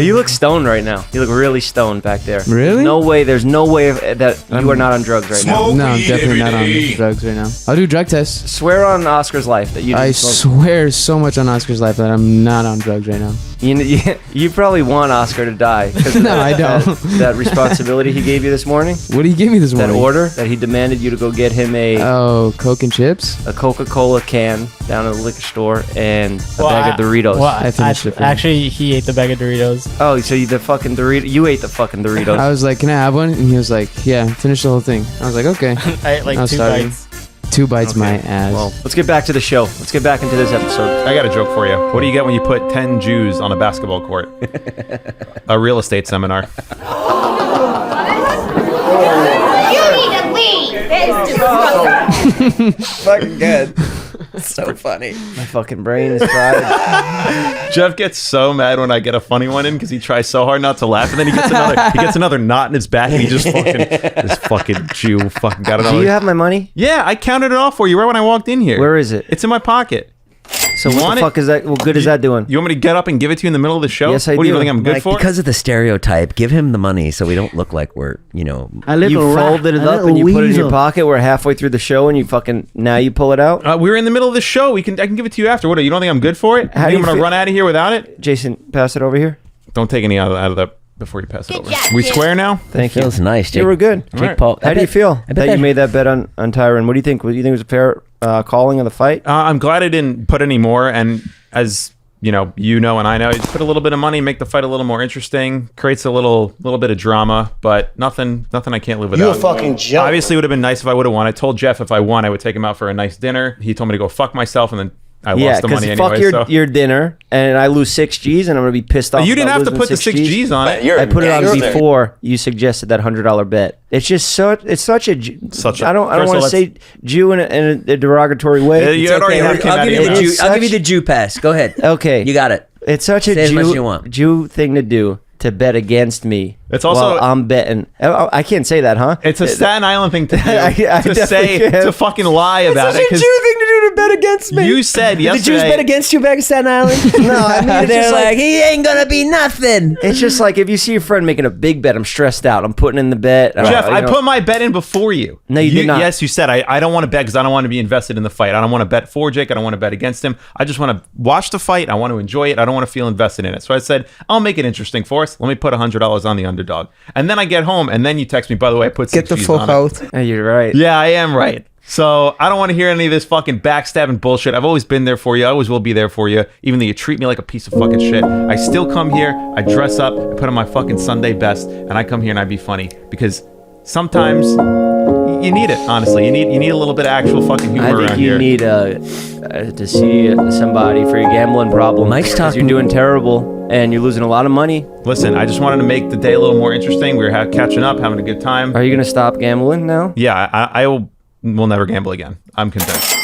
Speaker 1: You look stoned right now. You look really stoned back there.
Speaker 5: Really?
Speaker 1: There's no way that you are not on drugs right now.
Speaker 5: No, I'm definitely not on drugs right now. I'll do drug tests.
Speaker 1: Swear on Oscar's life that you didn't
Speaker 5: I
Speaker 1: smoke.
Speaker 5: swear so much on Oscar's life that I'm not on drugs right now.
Speaker 1: You probably want Oscar to die.
Speaker 5: No, I don't.
Speaker 1: That responsibility he gave you this morning?
Speaker 5: What did he give me this morning?
Speaker 1: That order that he demanded you to go get him
Speaker 5: Coke and chips?
Speaker 1: A Coca-Cola can down at the liquor store and a bag of Doritos.
Speaker 9: Well,
Speaker 5: I finished it.
Speaker 9: Actually, he ate the bag of Doritos.
Speaker 1: Oh, so you ate the fucking Doritos.
Speaker 5: I was like, can I have one? And he was like, yeah, finish the whole thing. I was like, okay.
Speaker 9: I ate like
Speaker 5: I was
Speaker 9: 2
Speaker 5: starving.
Speaker 9: bites.
Speaker 5: 2 bites my ass.
Speaker 1: Well, let's get back to the show. Let's get back into this episode.
Speaker 3: I got a joke for you. What do you get when you put 10 Jews on a basketball court? A real estate seminar.
Speaker 11: You need to leave. It's
Speaker 1: Fucking good. So funny. My fucking brain is fried.
Speaker 3: Jeff gets so mad when I get a funny one in because he tries so hard not to laugh, and then he gets another knot in his back, and he just this fucking Jew fucking got another.
Speaker 1: Do you have my money?
Speaker 3: Yeah, I counted it off for you right when I walked in here.
Speaker 1: Where is it?
Speaker 3: It's in my pocket.
Speaker 1: So what the fuck is that? What good is that doing?
Speaker 3: You want me to get up and give it to you in the middle of the show?
Speaker 1: Yes, I
Speaker 3: What do you
Speaker 1: do.
Speaker 3: think I'm good
Speaker 2: Like,
Speaker 3: for?
Speaker 2: because of the stereotype, give him the money so we don't look like we're,
Speaker 1: You folded it up and you put it in your pocket. We're halfway through the show and you pull it out.
Speaker 3: We were in the middle of the show. I can give it to you after. What? You don't think I'm good for it?
Speaker 1: How do
Speaker 3: I'm
Speaker 1: you
Speaker 3: gonna
Speaker 1: feel-
Speaker 3: run out of here without it?
Speaker 1: Jason, pass it over here.
Speaker 3: Don't take any out of that before you pass it over.
Speaker 11: job,
Speaker 3: We
Speaker 11: kid.
Speaker 3: square now?
Speaker 1: Thank you.
Speaker 2: Feels nice, Jake.
Speaker 1: You were good.
Speaker 3: All
Speaker 2: Jake
Speaker 3: right.
Speaker 2: Paul.
Speaker 1: How do you feel
Speaker 2: I bet
Speaker 1: that you
Speaker 2: that-
Speaker 1: made that bet on Tyron? What do you think? What do you think was a fair calling of the fight?
Speaker 3: I'm glad I didn't put any more. And as you know, and I know, you put a little bit of money, make the fight a little more interesting, creates a little bit of drama, but nothing I can't live without.
Speaker 8: You a fucking joke.
Speaker 3: Obviously, it would have been nice if I would have won. I told Jeff if I won, I would take him out for a nice dinner. He told me to go fuck myself, and then I lost the money
Speaker 1: fuck
Speaker 3: anyway.
Speaker 1: your dinner, and I lose 6 G's, and I'm gonna be pissed off.
Speaker 3: You didn't
Speaker 1: about
Speaker 3: have to
Speaker 1: losing
Speaker 3: put the 6 G's on it.
Speaker 1: I put it on before you suggested that $100 bet. It's just such a I don't want to say Jew in a derogatory way.
Speaker 3: You already have came out of your mouth.
Speaker 2: I'll give you the Jew pass. Go ahead.
Speaker 1: Okay,
Speaker 2: You got it.
Speaker 1: it's such
Speaker 2: Say
Speaker 1: a
Speaker 2: as much as you want.
Speaker 1: Jew thing to do, to bet against me.
Speaker 3: It's also-
Speaker 1: while I'm betting. I can't say that, huh?
Speaker 3: It's a Staten Island thing to do.
Speaker 1: I
Speaker 3: to say,
Speaker 1: definitely
Speaker 3: to fucking lie about it. 'cause
Speaker 1: thing to do to bet against me.
Speaker 3: you said
Speaker 2: The
Speaker 3: yesterday.
Speaker 2: Jews bet against you back in Staten Island?
Speaker 1: No, I mean, it's
Speaker 2: They're
Speaker 1: just
Speaker 2: like, he ain't gonna be nothing.
Speaker 1: It's just like if you see your friend making a big bet, I'm stressed out. I'm putting in the bet.
Speaker 3: Jeff, I put my bet in before you.
Speaker 1: No, you did not.
Speaker 3: Yes, you said I don't want to bet because I don't want to be invested in the fight. I don't want to bet for Jake. I don't want to bet against him. I just want to watch the fight. I want to enjoy it. I don't want to feel invested in it. So I said, I'll make it interesting for us. Let me put $100 on the underdog. And then I get home, and then you text me, by the way, I put 6 G's on it.
Speaker 1: Hey, you're right.
Speaker 3: Yeah, I am right. So I don't want to hear any of this fucking backstabbing bullshit. I've always been there for you. I always will be there for you. Even though you treat me like a piece of fucking shit. I still come here, I dress up, I put on my fucking Sunday best, and I come here and I be funny. Because sometimes you need it, honestly. You need a little bit of actual fucking humor
Speaker 1: I
Speaker 3: around
Speaker 1: think
Speaker 3: here.
Speaker 1: you need to see somebody for your gambling problem.
Speaker 2: Mike's
Speaker 1: 'cause
Speaker 2: talking-
Speaker 1: You're doing terrible and you're losing a lot of money.
Speaker 3: Listen, I just wanted to make the day a little more interesting. We were catching up, having a good time.
Speaker 1: Are you gonna stop gambling now?
Speaker 3: Yeah, I will never gamble again. I'm convinced.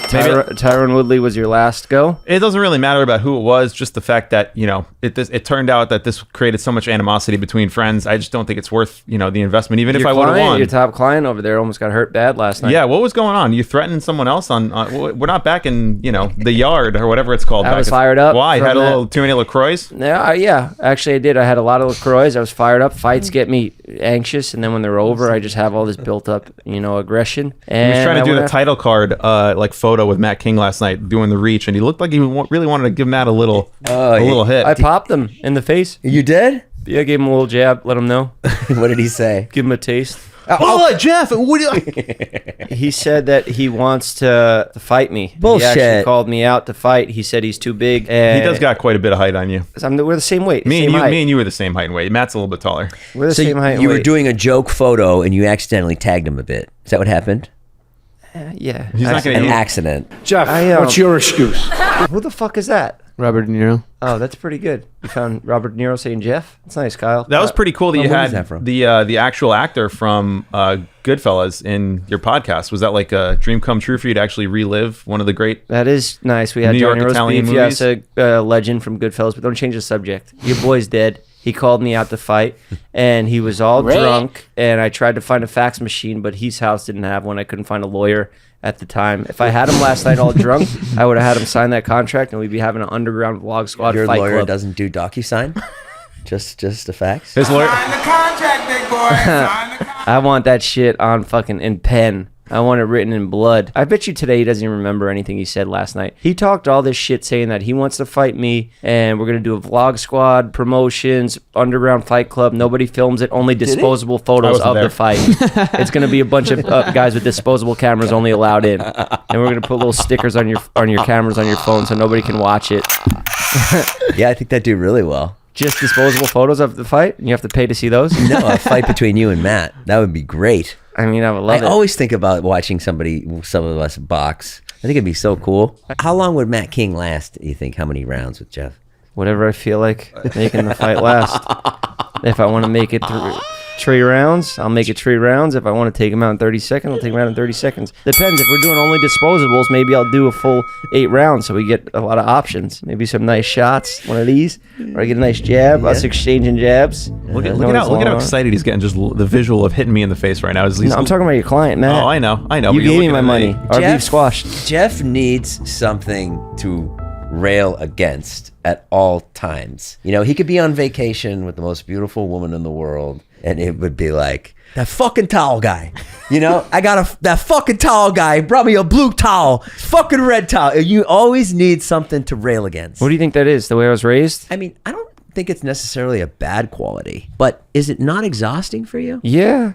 Speaker 1: Tyron Woodley was your last go?
Speaker 3: It doesn't really matter about who it was, just the fact that, it turned out that this created so much animosity between friends. I just don't think it's worth, the investment, even if I would have won.
Speaker 1: Your top client over there almost got hurt bad last night.
Speaker 3: Yeah, what was going on? You threatening someone else on we're not back in, the yard or whatever it's called.
Speaker 1: I was fired up.
Speaker 3: Why? Had a little too many LaCroix?
Speaker 1: Yeah, actually I did. I had a lot of LaCroix. I was fired up. Fights get me anxious, and then when they're over, I just have all this built up, aggression. And
Speaker 3: he was trying to do the title card photo with Matt King last night doing the reach, and he looked like he really wanted to give Matt a little hit.
Speaker 1: I popped him in the face.
Speaker 2: You did?
Speaker 1: Yeah, I gave him a little jab, let him know.
Speaker 2: What did he say?
Speaker 1: Give him a taste.
Speaker 3: Jeff,
Speaker 1: he said that he wants to fight me.
Speaker 2: Bullshit.
Speaker 1: He actually called me out to fight. He said he's too big.
Speaker 3: He does got quite a bit of height on you.
Speaker 1: We're the same weight.
Speaker 3: Me and you were the same height and weight. Matt's a little bit taller.
Speaker 1: We're the same height and weight.
Speaker 2: You were doing a joke photo and you accidentally tagged him a bit. Is that what happened?
Speaker 1: Yeah.
Speaker 3: He's not gonna
Speaker 2: an accident.
Speaker 12: Jeff, what's your excuse?
Speaker 1: Who the fuck is that?
Speaker 5: Robert De Niro.
Speaker 1: Oh, that's pretty good. You found Robert De Niro saying Jeff? That's nice, Kyle.
Speaker 3: That was pretty cool that you had
Speaker 2: that from?
Speaker 3: the actual actor from Goodfellas in your podcast. Was that like a dream come true for you to actually relive one of the great?
Speaker 1: That is nice. We had
Speaker 3: New York
Speaker 1: Johnny
Speaker 3: Italian
Speaker 1: Roast Beef.
Speaker 3: movies?
Speaker 1: Yes, a legend from Goodfellas, but don't change the subject. Your boy's dead. He called me out to fight, and he was all drunk, and I tried to find a fax machine, but his house didn't have one. I couldn't find a lawyer at the time. If I had him last night all drunk, I would have had him sign that contract, and we'd be having an underground vlog squad
Speaker 2: Your
Speaker 1: fight
Speaker 2: lawyer
Speaker 1: club.
Speaker 2: doesn't do DocuSign? just a fax?
Speaker 3: His lawyer.
Speaker 12: Sign the contract, big boy. Sign the contract.
Speaker 1: I want that shit on fucking in pen. I want it written in blood. I bet you today he doesn't even remember anything he said last night. He talked all this shit saying that he wants to fight me, and we're going to do a vlog squad, promotions, underground fight club. Nobody films it, only disposable photos of the fight. It's going to be a bunch of guys with disposable cameras only allowed in. And we're going to put little stickers on your cameras on your phone so nobody can watch it.
Speaker 2: Yeah, I think that'd do really well.
Speaker 1: Just disposable photos of the fight, and you have to pay to see those?
Speaker 2: No, a fight between you and Matt. That would be great.
Speaker 1: I mean, I would love it.
Speaker 2: I always think about watching some of us box. I think it'd be so cool. How long would Matt King last, you think? How many rounds with Jeff?
Speaker 1: Whatever I feel like making the fight last. If I want to make it through 3 rounds, I'll make it 3 rounds. If I want to take him out in 30 seconds, I'll take him out in 30 seconds. Depends. If we're doing only disposables, maybe I'll do a full 8 rounds so we get a lot of options. Maybe some nice shots, one of these, or I get a nice jab, us exchanging jabs.
Speaker 3: Look at how excited he's getting, just the visual of hitting me in the face right now.
Speaker 1: No, I'm talking about your client, Matt.
Speaker 3: Oh, I know.
Speaker 1: You gave me my money. Our beef squashed.
Speaker 2: Jeff needs something to rail against at all times. He could be on vacation with the most beautiful woman in the world, and it would be like, that fucking towel guy. I got that fucking towel guy brought me a blue towel, fucking red towel. You always need something to rail against.
Speaker 1: What do you think that is? The way I was raised?
Speaker 2: I mean, I don't think it's necessarily a bad quality, but is it not exhausting for you?
Speaker 1: Yeah,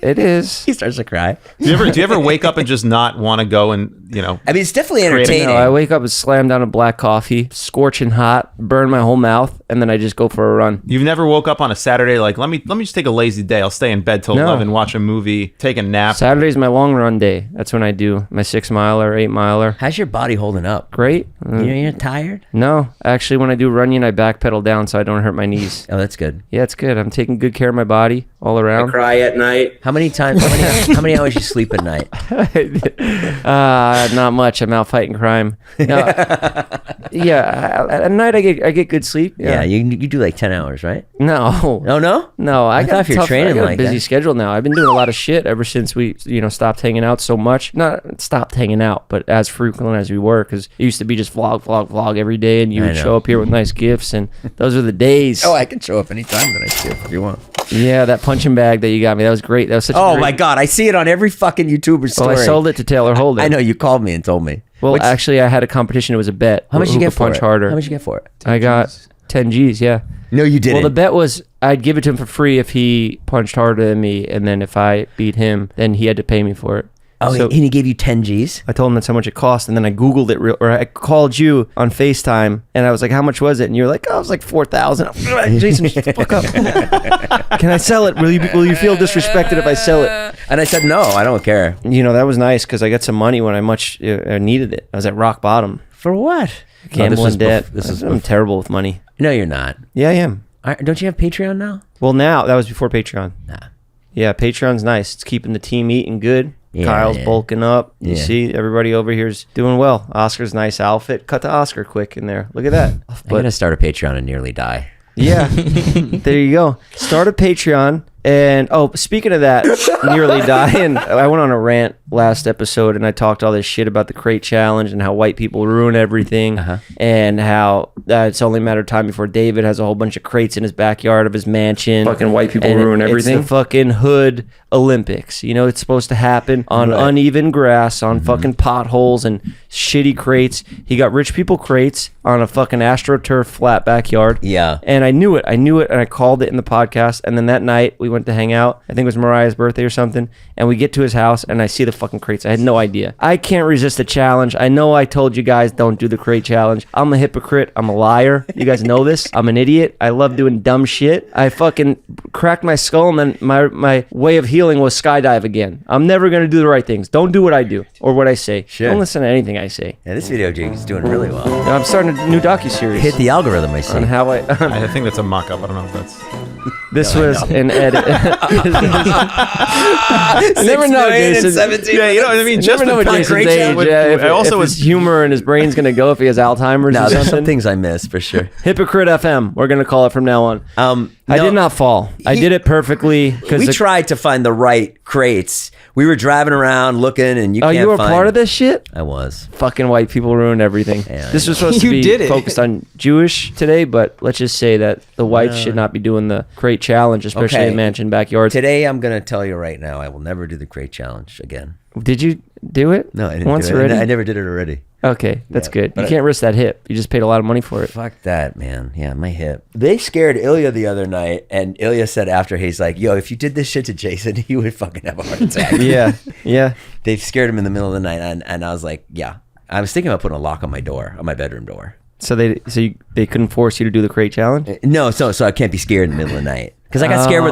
Speaker 1: it is.
Speaker 2: He starts to cry.
Speaker 3: Do you ever wake up and just not want to go and,
Speaker 2: I mean, it's definitely entertaining.
Speaker 1: No, I wake up and slam down a black coffee, scorching hot, burn my whole mouth, and then I just go for a run.
Speaker 3: You've never woke up on a Saturday like, let me just take a lazy day. I'll stay in bed till 11, watch a movie, take a nap.
Speaker 1: Saturday's my long run day. That's when I do my 6 miler, 8 miler.
Speaker 2: How's your body holding up?
Speaker 1: Great.
Speaker 2: You're tired?
Speaker 1: No, actually, when I do running, I backpedal down so I don't hurt my knees.
Speaker 2: Oh, that's good.
Speaker 1: Yeah, it's good. I'm taking good care of my body all around.
Speaker 13: I cry at night.
Speaker 2: How many times? How many hours you sleep at night?
Speaker 1: Not much. I'm out fighting crime. No, yeah, at night I get good sleep.
Speaker 2: Yeah, you do like 10 hours, right?
Speaker 1: No. No. I got
Speaker 2: thought if you're training
Speaker 1: I got
Speaker 2: like
Speaker 1: a busy
Speaker 2: that.
Speaker 1: schedule now. I've been doing a lot of shit ever since we stopped hanging out so much. Not stopped hanging out, but as frequent as we were, because it used to be just vlog every day, and you would show up here with nice gifts, and those are the days.
Speaker 2: Oh, I can show up anytime that I see if you want.
Speaker 1: Yeah, that punching bag that you got me, that was great. That was such.
Speaker 2: Oh my god, I see it on every fucking YouTuber story.
Speaker 1: Well, I sold it to Taylor Holden.
Speaker 2: I know, you called me and told me.
Speaker 1: Well, actually, I had a competition. It was a bet.
Speaker 2: How much did you get for
Speaker 1: punch
Speaker 2: it?
Speaker 1: harder?
Speaker 2: How much did you get for it?
Speaker 1: I got 10 G's. Yeah.
Speaker 2: No, you didn't.
Speaker 1: Well, the bet was I'd give it to him for free if he punched harder than me, and then if I beat him, then he had to pay me for it.
Speaker 2: Oh,
Speaker 1: So-
Speaker 2: and he gave you 10 G's?
Speaker 1: I told him that's how much it cost, and then I Googled it, or I called you on FaceTime, and I was like, how much was it? And you were like, oh, it was like 4,000. Jason, shut the fuck up. Can I sell it? Will you feel disrespected if I sell it?
Speaker 2: And I said, no, I don't care.
Speaker 1: That was nice, because I got some money when I needed it. I was at rock bottom.
Speaker 2: For what?
Speaker 1: Gambling debt. I'm terrible with money.
Speaker 2: No, you're not.
Speaker 1: Yeah, I am.
Speaker 2: Don't you have Patreon now?
Speaker 1: Well, now, that was before Patreon.
Speaker 2: Nah.
Speaker 1: Yeah, Patreon's nice. It's keeping the team eating good. Kyle's bulking up. You
Speaker 2: Yeah.
Speaker 1: see, everybody over here's doing well. Oscar's nice outfit. Cut to Oscar quick in there. Look at that.
Speaker 2: I'm gonna start a Patreon and nearly die.
Speaker 1: Yeah, there you go. Start a Patreon. And speaking of that, nearly dying, I went on a rant last episode and I talked all this shit about the crate challenge and how white people ruin everything, and how it's only a matter of time before David has a whole bunch of crates in his backyard of his mansion.
Speaker 13: Fucking white people ruin everything.
Speaker 1: It's the fucking hood Olympics. You know, it's supposed to happen on uneven grass, on fucking potholes and shitty crates. He got rich people crates on a fucking AstroTurf flat backyard.
Speaker 2: Yeah.
Speaker 1: And I knew it, and I called it in the podcast. And then that night we went to hang out. I think it was Mariah's birthday or something. And we get to his house and I see the fucking crates. I had no idea. I can't resist the challenge. I know I told you guys don't do the crate challenge. I'm a hypocrite. I'm a liar. You guys know this. I'm an idiot. I love doing dumb shit. I fucking cracked my skull and then my way of healing was skydive again. I'm never going to do the right things. Don't do what I do or what I say.
Speaker 2: Sure.
Speaker 1: Don't listen to anything I say.
Speaker 2: Yeah, this video, Jake, is doing really well.
Speaker 1: I'm starting a new docuseries.
Speaker 2: Hit the algorithm, I see.
Speaker 1: On how
Speaker 3: I think that's a mock-up. I don't know if that's...
Speaker 1: This was an edit. Never know, Jason.
Speaker 3: Yeah, you know what I mean. Just
Speaker 1: Never know what Jason's age. Yeah, if his humor and his brain's gonna go if he has Alzheimer's.
Speaker 2: No,
Speaker 1: or
Speaker 2: there's some
Speaker 1: something.
Speaker 2: things I miss for sure.
Speaker 1: Hypocrite FM. We're gonna call it from now on. I did not fall. I did it perfectly
Speaker 2: We tried to find the right crates. We were driving around looking, and
Speaker 1: you were part of this shit?
Speaker 2: I was.
Speaker 1: Fucking white people ruined everything.
Speaker 2: Yeah,
Speaker 1: this was supposed to be focused on Jewish today, but let's just say that the whites should not be doing the crate challenge, especially in mansion backyards.
Speaker 2: Today, I'm going to tell you right now, I will never do the crate challenge again.
Speaker 1: Did you do it?
Speaker 2: No, I didn't
Speaker 1: Once
Speaker 2: do it.
Speaker 1: already?
Speaker 2: I never did it already.
Speaker 1: Okay, that's good. You
Speaker 2: but
Speaker 1: can't risk that hip. You just paid a lot of money for it.
Speaker 2: Fuck that, man. Yeah, my hip. They scared Ilya the other night, and Ilya said after, he's like, yo, if you did this shit to Jason, he would fucking have a heart attack.
Speaker 1: Yeah.
Speaker 2: They scared him in the middle of the night, and I was like, yeah. I was thinking about putting a lock on my door, on my bedroom door.
Speaker 1: So they couldn't force you to do the crate challenge?
Speaker 2: No, so I can't be scared in the middle of the night. Because I got scared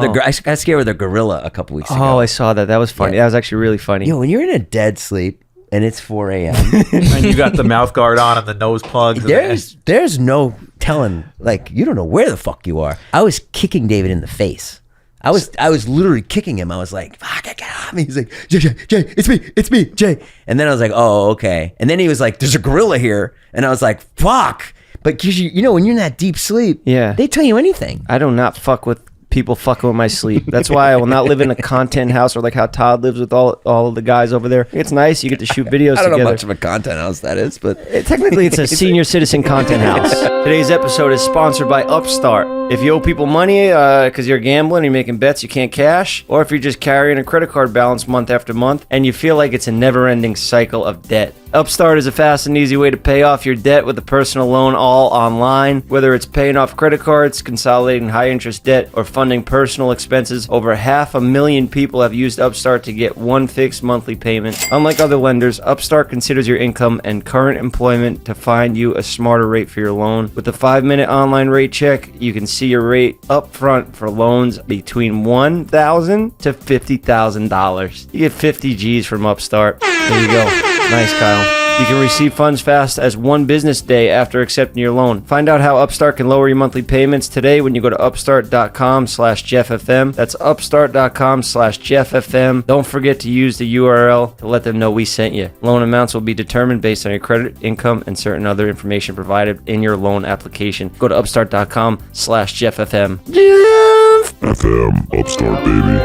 Speaker 2: with a gorilla a couple weeks ago.
Speaker 1: Oh, I saw that. That was funny. That was actually really funny.
Speaker 2: Yo, when you're in a dead sleep and it's 4 a.m.
Speaker 3: and you got the mouth guard on and the nose plugs.
Speaker 2: There's no telling, like, you don't know where the fuck you are. I was kicking David in the face. I was literally kicking him. I was like, fuck, get off me. He's like, Jay, it's me, Jay. And then I was like, oh, okay. And then he was like, there's a gorilla here. And I was like, fuck. But cause you know, when you're in that deep sleep, they tell you anything.
Speaker 1: I do not fuck with people fucking with my sleep. That's why I will not live in a content house or like how Todd lives with all of the guys over there. It's nice. You get to shoot videos together.
Speaker 2: I don't know much of a content house that is, but
Speaker 1: technically it's a senior citizen content house. Today's episode is sponsored by Upstart. If you owe people money because you're gambling, you're making bets you can't cash, or if you're just carrying a credit card balance month after month and you feel like it's a never-ending cycle of debt, Upstart is a fast and easy way to pay off your debt with a personal loan all online. Whether it's paying off credit cards, consolidating high-interest debt, or funding personal expenses, over 500,000 people have used Upstart to get one fixed monthly payment. Unlike other lenders, Upstart considers your income and current employment to find you a smarter rate for your loan. With a 5-minute online rate check, you can see your rate up front for loans between $1,000 to $50,000. You get 50 G's from Upstart. There you go. Nice, Kyle. You can receive funds fast as one business day after accepting your loan. Find out how Upstart can lower your monthly payments today when you go to upstart.com/JeffFM. That's upstart.com/JeffFM. Don't forget to use the URL to let them know we sent you. Loan amounts will be determined based on your credit, income, and certain other information provided in your loan application. Go to upstart.com/JeffFM. Jeff!
Speaker 14: FM, Upstart, baby.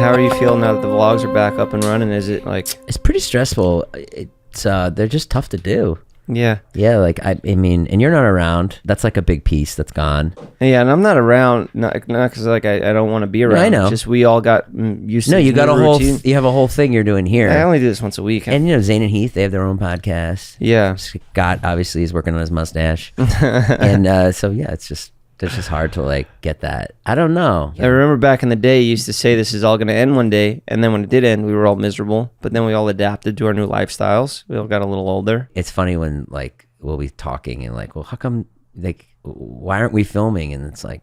Speaker 1: How are you feeling now that the vlogs are back up and running? Is it like...
Speaker 2: It's pretty stressful. It's they're just tough to do.
Speaker 1: Yeah.
Speaker 2: Yeah, like I mean, and you're not around. That's like a big piece that's gone.
Speaker 1: Yeah, and I'm not around, not because like I don't want to be around.
Speaker 2: No, I know.
Speaker 1: Just we all got used to.
Speaker 2: No, you got a
Speaker 1: routine.
Speaker 2: you have a whole thing you're doing here.
Speaker 1: I only do this once a week.
Speaker 2: And you know, Zane and Heath, they have their own podcast.
Speaker 1: Yeah.
Speaker 2: Scott obviously is working on his mustache, and so yeah, it's just hard to like get that. I don't know.
Speaker 1: I remember back in the day, you used to say this is all going to end one day, and then when it did end, we were all miserable. But then we all adapted to our new lifestyles. We all got a little older.
Speaker 2: It's funny when like we'll be talking and like, well, how come like why aren't we filming? And it's like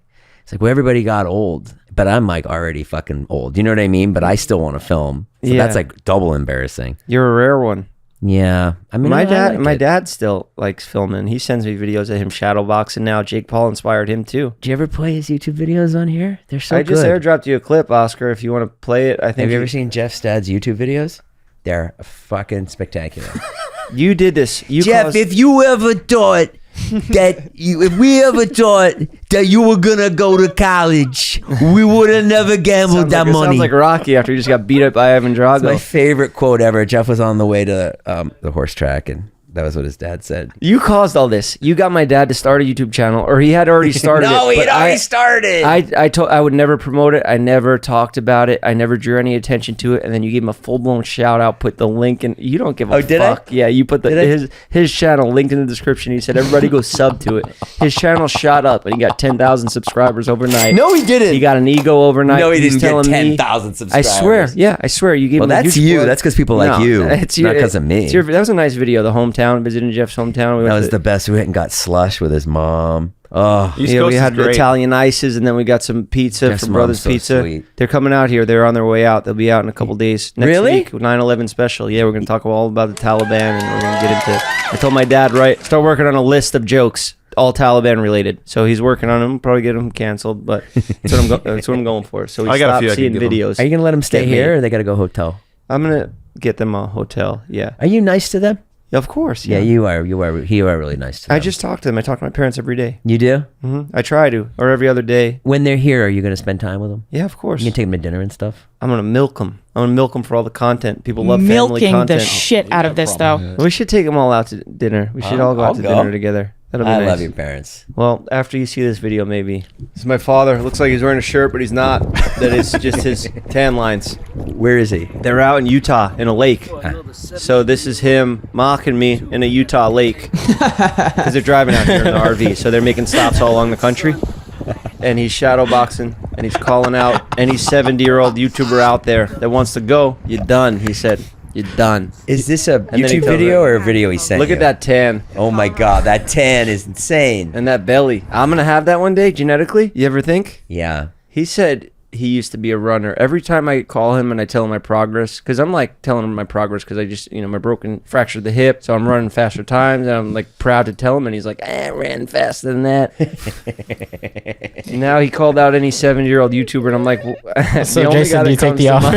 Speaker 2: well, everybody got old, but I'm like already fucking old. You know what I mean? But I still want to film. So that's like double embarrassing.
Speaker 1: You're a rare one.
Speaker 2: Yeah, I mean,
Speaker 1: my
Speaker 2: I like it.
Speaker 1: dad still likes filming. He sends me videos of him shadowboxing now. Jake Paul inspired him too.
Speaker 2: Do you ever play his YouTube videos on here? They're so
Speaker 1: I
Speaker 2: good.
Speaker 1: just airdropped you a clip, Oscar, if you want to play it. I think
Speaker 2: Have you ever seen Jeff Stad's YouTube videos? They're fucking spectacular.
Speaker 1: You did this. You
Speaker 2: Jeff, if you ever thought if we ever thought that you were gonna go to college, we would have never gambled that money.
Speaker 1: Sounds like Rocky after he just got beat up by Ivan Drago.
Speaker 2: It's my favorite quote ever. Jeff was on the way to the horse track, and that was what his dad said.
Speaker 1: You caused all this. You got my dad to start a YouTube channel, or he had already started
Speaker 2: No,
Speaker 1: it.
Speaker 2: he had already started.
Speaker 1: I told I would never promote it. I never talked about it. I never drew any attention to it. And then you gave him a full blown shout out. Put the link in. You don't give a
Speaker 2: did I?
Speaker 1: fuck. Yeah, you put his channel linked in the description. He said everybody go sub to it. His channel shot up, and he got 10,000 subscribers overnight.
Speaker 2: No, he didn't.
Speaker 1: He got an ego overnight.
Speaker 2: No, he
Speaker 1: He's
Speaker 2: didn't get
Speaker 1: telling me-
Speaker 2: 10,000
Speaker 1: I
Speaker 2: subscribers.
Speaker 1: swear. Yeah, I swear. You gave
Speaker 2: Well,
Speaker 1: him a
Speaker 2: that's
Speaker 1: huge
Speaker 2: you.
Speaker 1: plug.
Speaker 2: That's 'cause people like you.
Speaker 1: It's
Speaker 2: Not 'cause of me.
Speaker 1: That was a nice video. The hometown, visiting Jeff's hometown.
Speaker 2: That was the best. We went and got slush with his mom. Oh,
Speaker 1: yeah, we had Italian ices, and then we got some pizza
Speaker 2: Jeff's
Speaker 1: from
Speaker 2: mom's
Speaker 1: Brothers
Speaker 2: so
Speaker 1: Pizza.
Speaker 2: sweet.
Speaker 1: They're coming out here. They're on their way out. They'll be out in a couple days. Next
Speaker 2: Really?
Speaker 1: week, 9/11 special. Yeah, we're going to talk all about the Taliban, and we're going to get into. I told my dad, start working on a list of jokes, all Taliban related. So he's working on them. Probably get them canceled, but that's what I'm going for. So we
Speaker 3: I got a
Speaker 1: stop
Speaker 3: few I
Speaker 1: seeing
Speaker 3: can give 'em.
Speaker 1: videos.
Speaker 2: Are you gonna let them stay
Speaker 1: Get me.
Speaker 2: here, or they gotta go hotel?
Speaker 1: I'm going to get them a hotel. Yeah.
Speaker 2: Are you nice to them?
Speaker 1: Of course.
Speaker 2: Yeah, you are. You are really nice to them.
Speaker 1: I just talk to them. I talk to my parents every day.
Speaker 2: You do?
Speaker 1: I try to, or every other day.
Speaker 2: When they're here, are you going to spend time with them?
Speaker 1: Yeah, of course.
Speaker 2: You can take them to dinner and stuff?
Speaker 1: I'm going to milk them. I'm going to milk them for all the content. People love family
Speaker 13: Milking
Speaker 1: content.
Speaker 13: the shit out of this, though.
Speaker 1: We should take them all out to dinner. We should all go out to dinner together. That'll be
Speaker 2: I
Speaker 1: nice.
Speaker 2: love your parents.
Speaker 1: Well, after you see this video, maybe. This is my father. Looks like he's wearing a shirt, but he's not. That is just his tan lines.
Speaker 2: Where is he?
Speaker 1: They're out in Utah in a lake. So this is him mocking me in a Utah lake. Because they're driving out here in the RV. So they're making stops all along the country. And he's shadowboxing, and he's calling out any 70-year-old YouTuber out there that wants to go. You're done, he said. You're done.
Speaker 2: Is this a
Speaker 1: And then he
Speaker 2: YouTube
Speaker 1: tells
Speaker 2: video
Speaker 1: her,
Speaker 2: or a video he sent
Speaker 1: Look
Speaker 2: you?
Speaker 1: at that tan.
Speaker 2: Oh my god, that tan is insane.
Speaker 1: And that belly. I'm going to have that one day, genetically. You ever think?
Speaker 2: Yeah.
Speaker 1: He said he used to be a runner. Every time I call him and I tell him my progress, because I'm like telling him my progress because I just, my fractured the hip, so I'm running faster times, and I'm like proud to tell him, and he's like, I ran faster than that. Now he called out any 70-year-old YouTuber, and I'm like,
Speaker 9: So Jason, do you take the offer?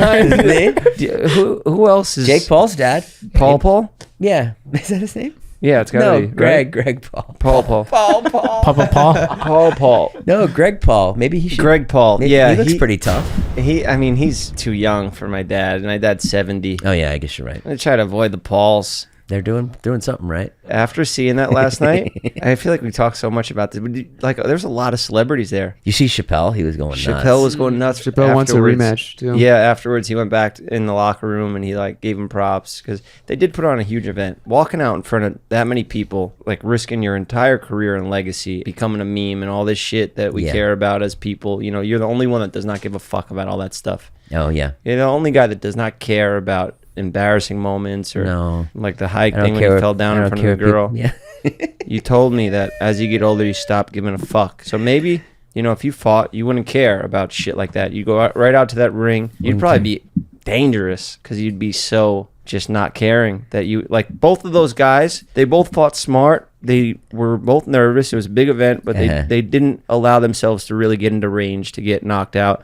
Speaker 1: Who else is
Speaker 2: Jake Paul's dad.
Speaker 1: Paul?
Speaker 2: Yeah. Is that his name?
Speaker 1: Yeah, it's gotta
Speaker 2: No,
Speaker 1: be
Speaker 2: Greg Paul.
Speaker 1: Paul.
Speaker 9: Papa Paul?
Speaker 1: Paul.
Speaker 2: No, Greg Paul. Maybe he should.
Speaker 1: Greg Paul.
Speaker 2: Maybe,
Speaker 1: Yeah,
Speaker 2: he looks pretty tough.
Speaker 1: He's too young for my dad, and my dad's 70.
Speaker 2: Oh yeah, I guess you're right.
Speaker 1: I try to avoid the Pauls.
Speaker 2: They're doing something right.
Speaker 1: After seeing that last night, I feel like we talked so much about this. Like, there's a lot of celebrities there.
Speaker 2: You see Chappelle? He was going nuts.
Speaker 1: Chappelle was going nuts.
Speaker 5: Chappelle wants a
Speaker 1: afterwards.
Speaker 5: rematch, too.
Speaker 1: Yeah, afterwards he went back in the locker room and he gave him props because they did put on a huge event. Walking out in front of that many people, risking your entire career and legacy, becoming a meme and all this shit that we care about as people. You're the only one that does not give a fuck about all that stuff.
Speaker 2: Oh yeah.
Speaker 1: You're the only guy that does not care about embarrassing moments or like the hike thing when you fell down in front of a girl.
Speaker 2: Yeah.
Speaker 1: You told me that as you get older you stop giving a fuck. So maybe if you fought, you wouldn't care about shit like that. You go right out to that ring, you'd probably be dangerous because you'd be so just not caring that you both of those guys. They both fought smart. They were both nervous. It was a big event, but they didn't allow themselves to really get into range to get knocked out.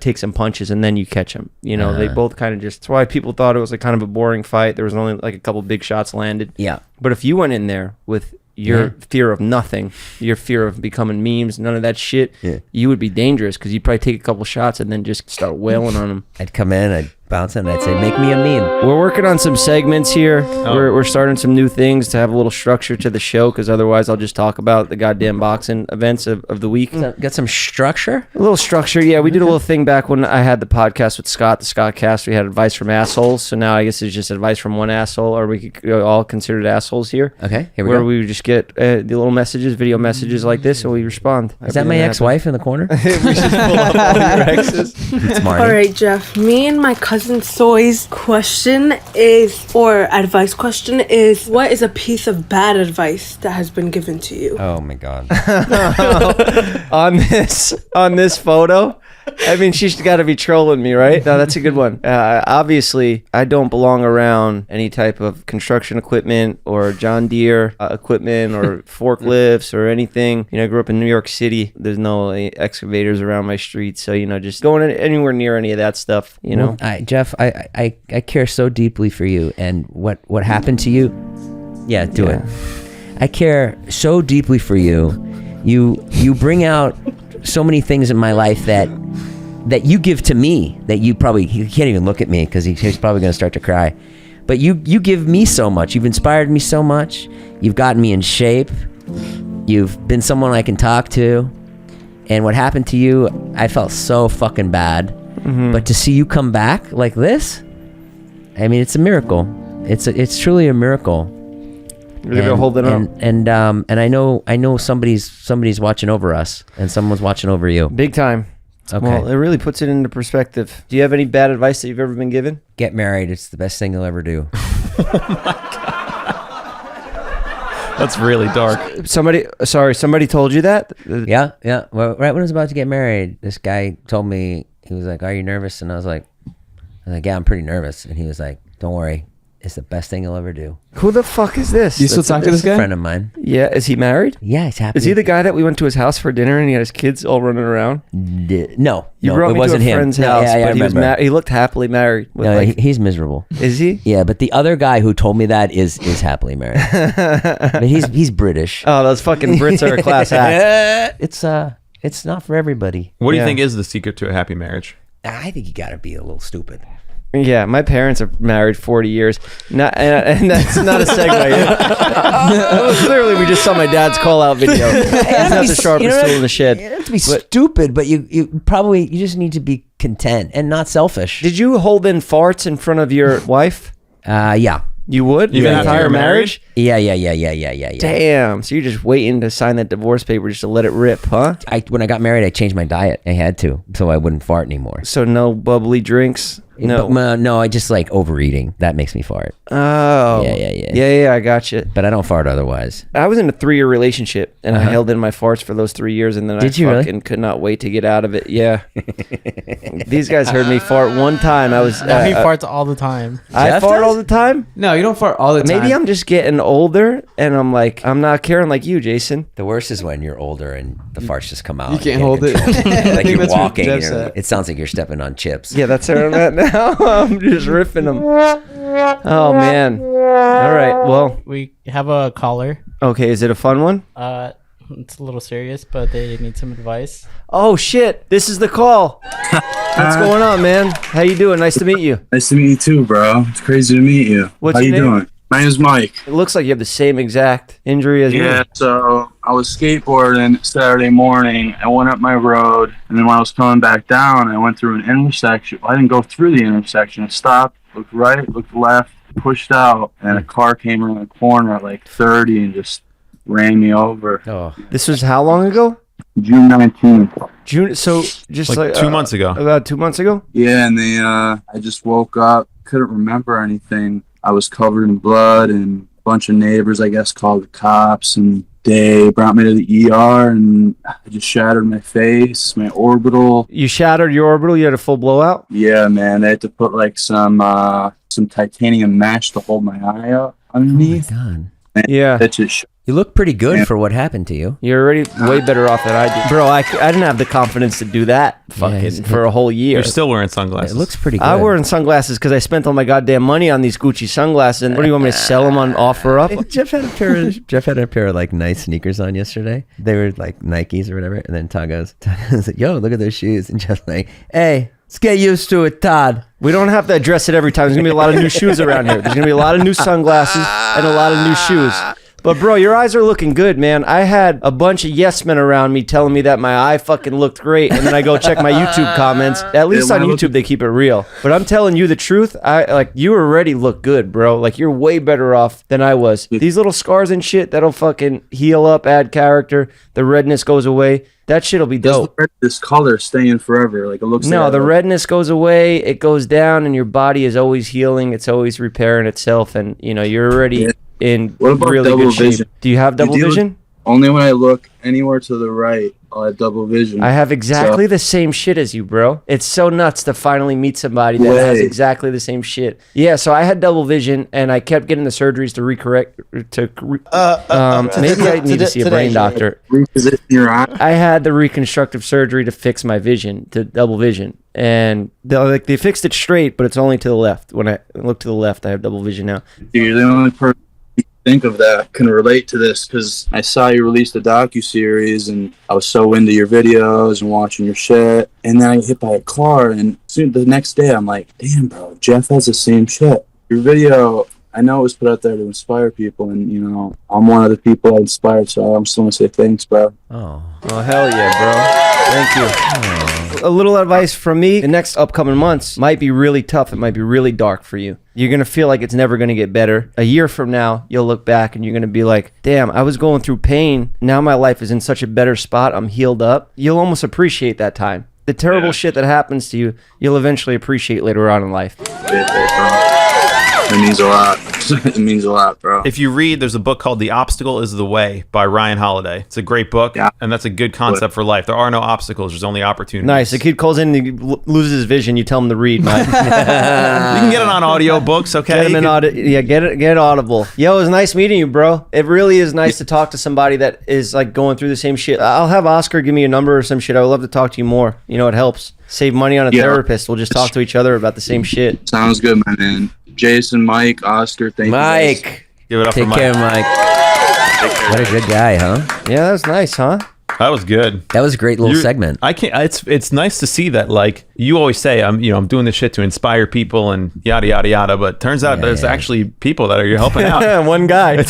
Speaker 1: Take some punches and then you catch them. They both kind of just. That's why people thought it was kind of a boring fight. There was only a couple big shots landed.
Speaker 2: Yeah.
Speaker 1: But if you went in there with your fear of nothing, your fear of becoming memes, none of that shit, you would be dangerous because you'd probably take a couple shots and then just start wailing on them.
Speaker 2: I'd come in, I'd bounce in, and I'd say, make me a meme.
Speaker 1: We're working on some segments here. We're starting some new things to have a little structure to the show because otherwise I'll just talk about the goddamn boxing events of the week.
Speaker 2: Got some structure?
Speaker 1: A little structure, yeah. We did a little thing back when I had the podcast with Scott, the Scott Cast. We had advice from assholes. So now I guess it's just advice from one asshole, or we could all considered assholes here.
Speaker 2: Okay, here we
Speaker 1: where
Speaker 2: go.
Speaker 1: we just get the little messages, video messages like this, and we respond.
Speaker 2: Is that my ex-wife in the corner?
Speaker 1: We should pull up all your exes.
Speaker 2: It's Marty.
Speaker 15: All right, Jeff. Me and my cousin Soy's question advice question is, what is a piece of bad advice that has been given to you?
Speaker 2: Oh my god.
Speaker 1: on this photo, I mean, she's got to be trolling me, right? No, that's a good one. Obviously, I don't belong around any type of construction equipment or John Deere equipment or forklifts or anything. You know, I grew up in New York City. There's no excavators around my street. So, you know, just going anywhere near any of that stuff, you know.
Speaker 2: Jeff, I care so deeply for you and what happened to you. Yeah, do it. I care so deeply for you. You bring out so many things in my life that you give to me that he can't even look at me because he's probably going to start to cry. But you give me so much. You've inspired me so much. You've gotten me in shape. You've been someone I can talk to. And what happened to you, I felt so fucking bad. Mm-hmm. But to see you come back like this, I mean, it's a miracle. It's truly a miracle.
Speaker 1: You're holding up.
Speaker 2: And I know somebody's watching over us, and someone's watching over you.
Speaker 1: Big time. Okay. Well, it really puts it into perspective. Do you have any bad advice that you've ever been given?
Speaker 2: Get married. It's the best thing you'll ever do.
Speaker 3: Oh my God. That's really dark.
Speaker 1: Somebody told you that?
Speaker 2: Yeah. Well, right when I was about to get married, this guy told me, he was like, "Are you nervous?" And I was like, "Yeah, I'm pretty nervous." And he was like, "Don't worry. It's the best thing you'll ever do."
Speaker 1: Who the fuck is this?
Speaker 5: You still talk to this guy?
Speaker 2: A friend of mine.
Speaker 1: Yeah, is he married?
Speaker 2: Yeah, he's happy.
Speaker 1: Is he the guy that we went to his house for dinner and he had his kids all running around?
Speaker 2: No,
Speaker 1: you brought me
Speaker 2: wasn't
Speaker 1: to a friend's house, but he was he looked happily married.
Speaker 2: He's miserable.
Speaker 1: Is he?
Speaker 2: Yeah, but the other guy who told me that is happily married. But he's British.
Speaker 1: Oh, those fucking Brits are a class act.
Speaker 2: It's not for everybody.
Speaker 3: What do you think is the secret to a happy marriage?
Speaker 2: I think you got to be a little stupid.
Speaker 1: Yeah, my parents are married 40 years. And that's not a segue. Clearly, we just saw my dad's call-out video. He's not the sharpest tool in the shed.
Speaker 2: You don't have to be stupid, but you just need to be content and not selfish.
Speaker 1: Did you hold in farts in front of your wife?
Speaker 2: Yeah.
Speaker 1: You would?
Speaker 3: Even
Speaker 1: your
Speaker 3: after
Speaker 1: entire
Speaker 3: your
Speaker 1: marriage?
Speaker 2: Yeah.
Speaker 1: Damn. So you're just waiting to sign that divorce paper just to let it rip, huh?
Speaker 2: When I got married, I changed my diet. I had to, so I wouldn't fart anymore.
Speaker 1: So no bubbly drinks?
Speaker 2: No, I just like overeating. That makes me fart.
Speaker 1: Oh. Yeah, I got you.
Speaker 2: But I don't fart otherwise.
Speaker 1: I was in a 3-year relationship, and I held in my farts for those 3 years, and then I fucking could not wait to get out of it. Yeah. These guys heard me fart one time. I was.
Speaker 9: He farts all the time.
Speaker 1: I fart all the time?
Speaker 5: No, you don't fart all the time.
Speaker 1: Maybe I'm just getting older, and I'm not caring like you, Jason.
Speaker 2: The worst is when you're older and the farts just come out.
Speaker 5: You can't hold it.
Speaker 2: Like you're walking. It sounds like you're stepping on chips.
Speaker 1: Yeah, that's where I'm at now. I'm just ripping them. Oh, man. All right, well.
Speaker 9: We have a caller.
Speaker 1: Okay, is it a fun one?
Speaker 9: It's a little serious, but they need some advice.
Speaker 1: Oh, shit. This is the call. What's going on, man? How you doing? Nice to meet you.
Speaker 13: Nice to meet you too, bro. It's crazy to meet you.
Speaker 1: What's
Speaker 13: How
Speaker 1: your
Speaker 13: you
Speaker 1: name?
Speaker 13: doing? My name's Mike.
Speaker 1: It looks like you have the same exact injury as me.
Speaker 13: Yeah, so I was skateboarding Saturday morning. I went up my road, and then when I was coming back down, I went through an intersection. Well, I didn't go through the intersection. I stopped, looked right, looked left, pushed out, and a car came around the corner at like 30 and just ran me over.
Speaker 1: Oh, this was how long ago?
Speaker 13: June 19th.
Speaker 1: June. So just like
Speaker 3: 2 months ago.
Speaker 1: About 2 months ago.
Speaker 13: Yeah, and I just woke up, couldn't remember anything. I was covered in blood, and a bunch of neighbors, I guess, called the cops, and they brought me to the ER, and I just shattered my face, my orbital.
Speaker 1: You shattered your orbital? You had a full blowout?
Speaker 13: Yeah, man. They had to put like some titanium mesh to hold my eye up underneath.
Speaker 2: Oh my God.
Speaker 1: Yeah.
Speaker 13: That just
Speaker 2: You look pretty good for what happened to you.
Speaker 1: You're already way better off than I do. Bro, I didn't have the confidence to do that for a whole year.
Speaker 3: You're still wearing sunglasses.
Speaker 2: It looks pretty good.
Speaker 1: I'm wearing sunglasses because I spent all my goddamn money on these Gucci sunglasses. And what do you want me to sell them on offer up?
Speaker 2: Jeff had a pair of like nice sneakers on yesterday. They were like Nikes or whatever. And then Todd goes like, yo, look at those shoes. And Jeff's like, hey, let's get used to it, Todd.
Speaker 1: We don't have to address it every time. There's going to be a lot of new shoes around here. There's going to be a lot of new sunglasses and a lot of new shoes. But bro, your eyes are looking good, man. I had a bunch of yes men around me telling me that my eye fucking looked great, and then I go check my YouTube comments. At least on YouTube they keep it real. But I'm telling you the truth, you already look good, bro. Like you're way better off than I was. These little scars and shit that'll fucking heal up, add character. The redness goes away. That shit'll be dope.
Speaker 13: This color staying forever, like it looks.
Speaker 1: No, the redness goes away. It goes down, and your body is always healing. It's always repairing itself, and you're already in
Speaker 13: What about
Speaker 1: really
Speaker 13: double
Speaker 1: good shape.
Speaker 13: vision?
Speaker 1: Do you have double vision?
Speaker 13: Only when I look anywhere to the right, I'll have double vision.
Speaker 1: I have exactly the same shit as you, bro. It's so nuts to finally meet somebody that has exactly the same shit. Yeah, so I had double vision, and I kept getting the surgeries to maybe I need to see a brain doctor.
Speaker 13: Reposition your eye.
Speaker 1: I had the reconstructive surgery to fix my vision, to double vision. And they fixed it straight, but it's only to the left. When I look to the left, I have double vision now.
Speaker 13: You're the only person you think of that can relate to this, because I saw you release the docuseries, and I was so into your videos and watching your shit. And then I get hit by a car, and soon the next day I'm like, damn, bro, Jeff has the same shit. Your video, I know it was put out there to inspire people, and you know, I'm one of the people I inspired, so I just want to say thanks, bro.
Speaker 2: Oh,
Speaker 1: hell yeah, bro. Thank you. A little advice from me: the next upcoming months might be really tough. It might be really dark for you. You're gonna feel like it's never gonna get better. A year from now, you'll look back and you're gonna be like, damn, I was going through pain. Now my life is in such a better spot. I'm healed up. You'll almost appreciate that time. The terrible shit that happens to you, you'll eventually appreciate later on in life.
Speaker 13: It means a lot. It means a lot, bro.
Speaker 3: If you read, there's a book called The Obstacle is the Way by Ryan Holiday. It's a great book, and that's a good concept for life. There are no obstacles. There's only opportunities.
Speaker 1: Nice. The kid calls in and he loses his vision. You tell him to read, Mike.
Speaker 3: You can get it on audio books, okay?
Speaker 1: Get it audible. Yo, it was nice meeting you, bro. It really is nice to talk to somebody that is like going through the same shit. I'll have Oscar give me a number or some shit. I would love to talk to you more. You know, it helps. Save money on a therapist. We'll just talk to each other about the same shit.
Speaker 13: Sounds good, my man. Jason, Mike, Oscar, thank you.
Speaker 2: Mike.
Speaker 3: Give it up
Speaker 2: Take
Speaker 3: for Mike.
Speaker 2: care, Mike. What a good guy, huh?
Speaker 1: Yeah, that was nice, huh?
Speaker 3: That was good.
Speaker 2: That was a great little segment.
Speaker 3: I can't. It's nice to see that. Like you always say, I'm doing this shit to inspire people and yada yada yada. But turns out there's actually people that are helping out.
Speaker 1: One guy. No,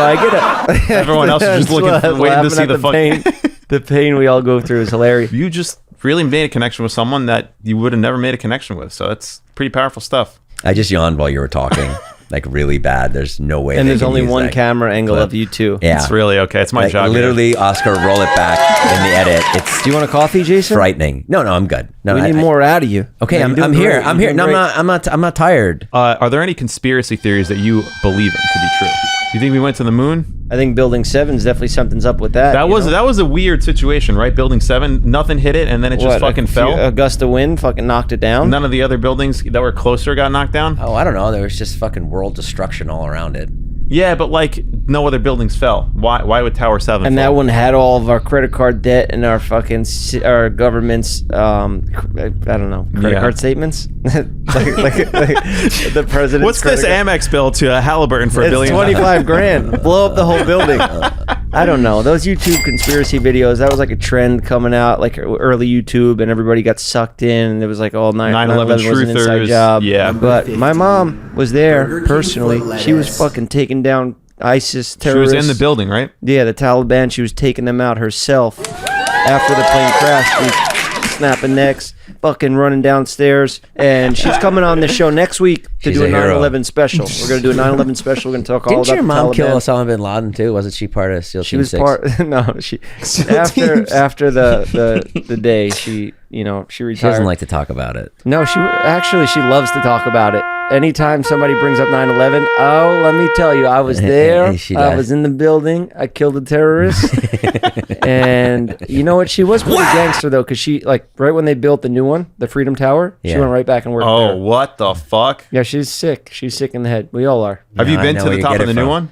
Speaker 1: I get it.
Speaker 3: Everyone else is just waiting to see the
Speaker 1: pain. The pain we all go through is hilarious.
Speaker 3: You just really made a connection with someone that you would have never made a connection with. So that's pretty powerful stuff.
Speaker 2: I just yawned while you were talking. Like really bad. There's no way.
Speaker 1: And there's only one camera angle of you two.
Speaker 2: Yeah,
Speaker 3: it's really okay. It's my job.
Speaker 2: Literally, Oscar, roll it back in the edit. Do
Speaker 1: you want a coffee, Jason?
Speaker 2: Frightening. No, I'm good. No,
Speaker 1: we need more out of you.
Speaker 2: Okay, I'm here. I'm here. No, I'm not tired.
Speaker 3: Are there any conspiracy theories that you believe in to be true? Do you think we went to the moon?
Speaker 1: I think Building 7's definitely something's up with that.
Speaker 3: That was a weird situation, right? Building 7, nothing hit it, and then it just fucking fell.
Speaker 1: A gust of wind fucking knocked it down.
Speaker 3: None of the other buildings that were closer got knocked down.
Speaker 2: Oh, I don't know. There was just fucking world destruction all around it.
Speaker 3: Yeah, but like no other buildings fell. Why would Tower 7
Speaker 1: and
Speaker 3: fall?
Speaker 1: That one had all of our credit card debt and our fucking our government's I don't know, credit card statements. like the president's.
Speaker 3: What's this Amex bill to Halliburton for $1 billion?
Speaker 1: It's $25,000. Blow up the whole building. I don't know. Those YouTube conspiracy videos, that was like a trend coming out, like early YouTube, and everybody got sucked in, and it was like, 9/11 was an inside job.
Speaker 3: Yeah.
Speaker 1: But my mom was there personally. She was fucking taking down ISIS terrorists.
Speaker 3: She was in the building, right?
Speaker 1: Yeah, the Taliban. She was taking them out herself after the plane crashed. She was snapping necks, fucking running downstairs. And she's coming on this show next week to do a 9/11 special. We're going to do a 9/11 special. We're going to talk all about the Taliban.
Speaker 2: Didn't your mom kill Osama bin Laden too? Wasn't she part of SEAL Team 6?
Speaker 1: She was part. No, she after the day she retired.
Speaker 2: She doesn't like to talk about it.
Speaker 1: No, she loves to talk about it. Anytime somebody brings up 9/11, oh, let me tell you, I was there. I was in the building. I killed a terrorist. And you know what? She was pretty gangster though, because she right when they built the new one, the Freedom Tower, she went right back and worked there.
Speaker 3: Oh, what the fuck?
Speaker 1: Yeah, she's sick. She's sick in the head. We all are.
Speaker 3: Have you been to the top of the new one?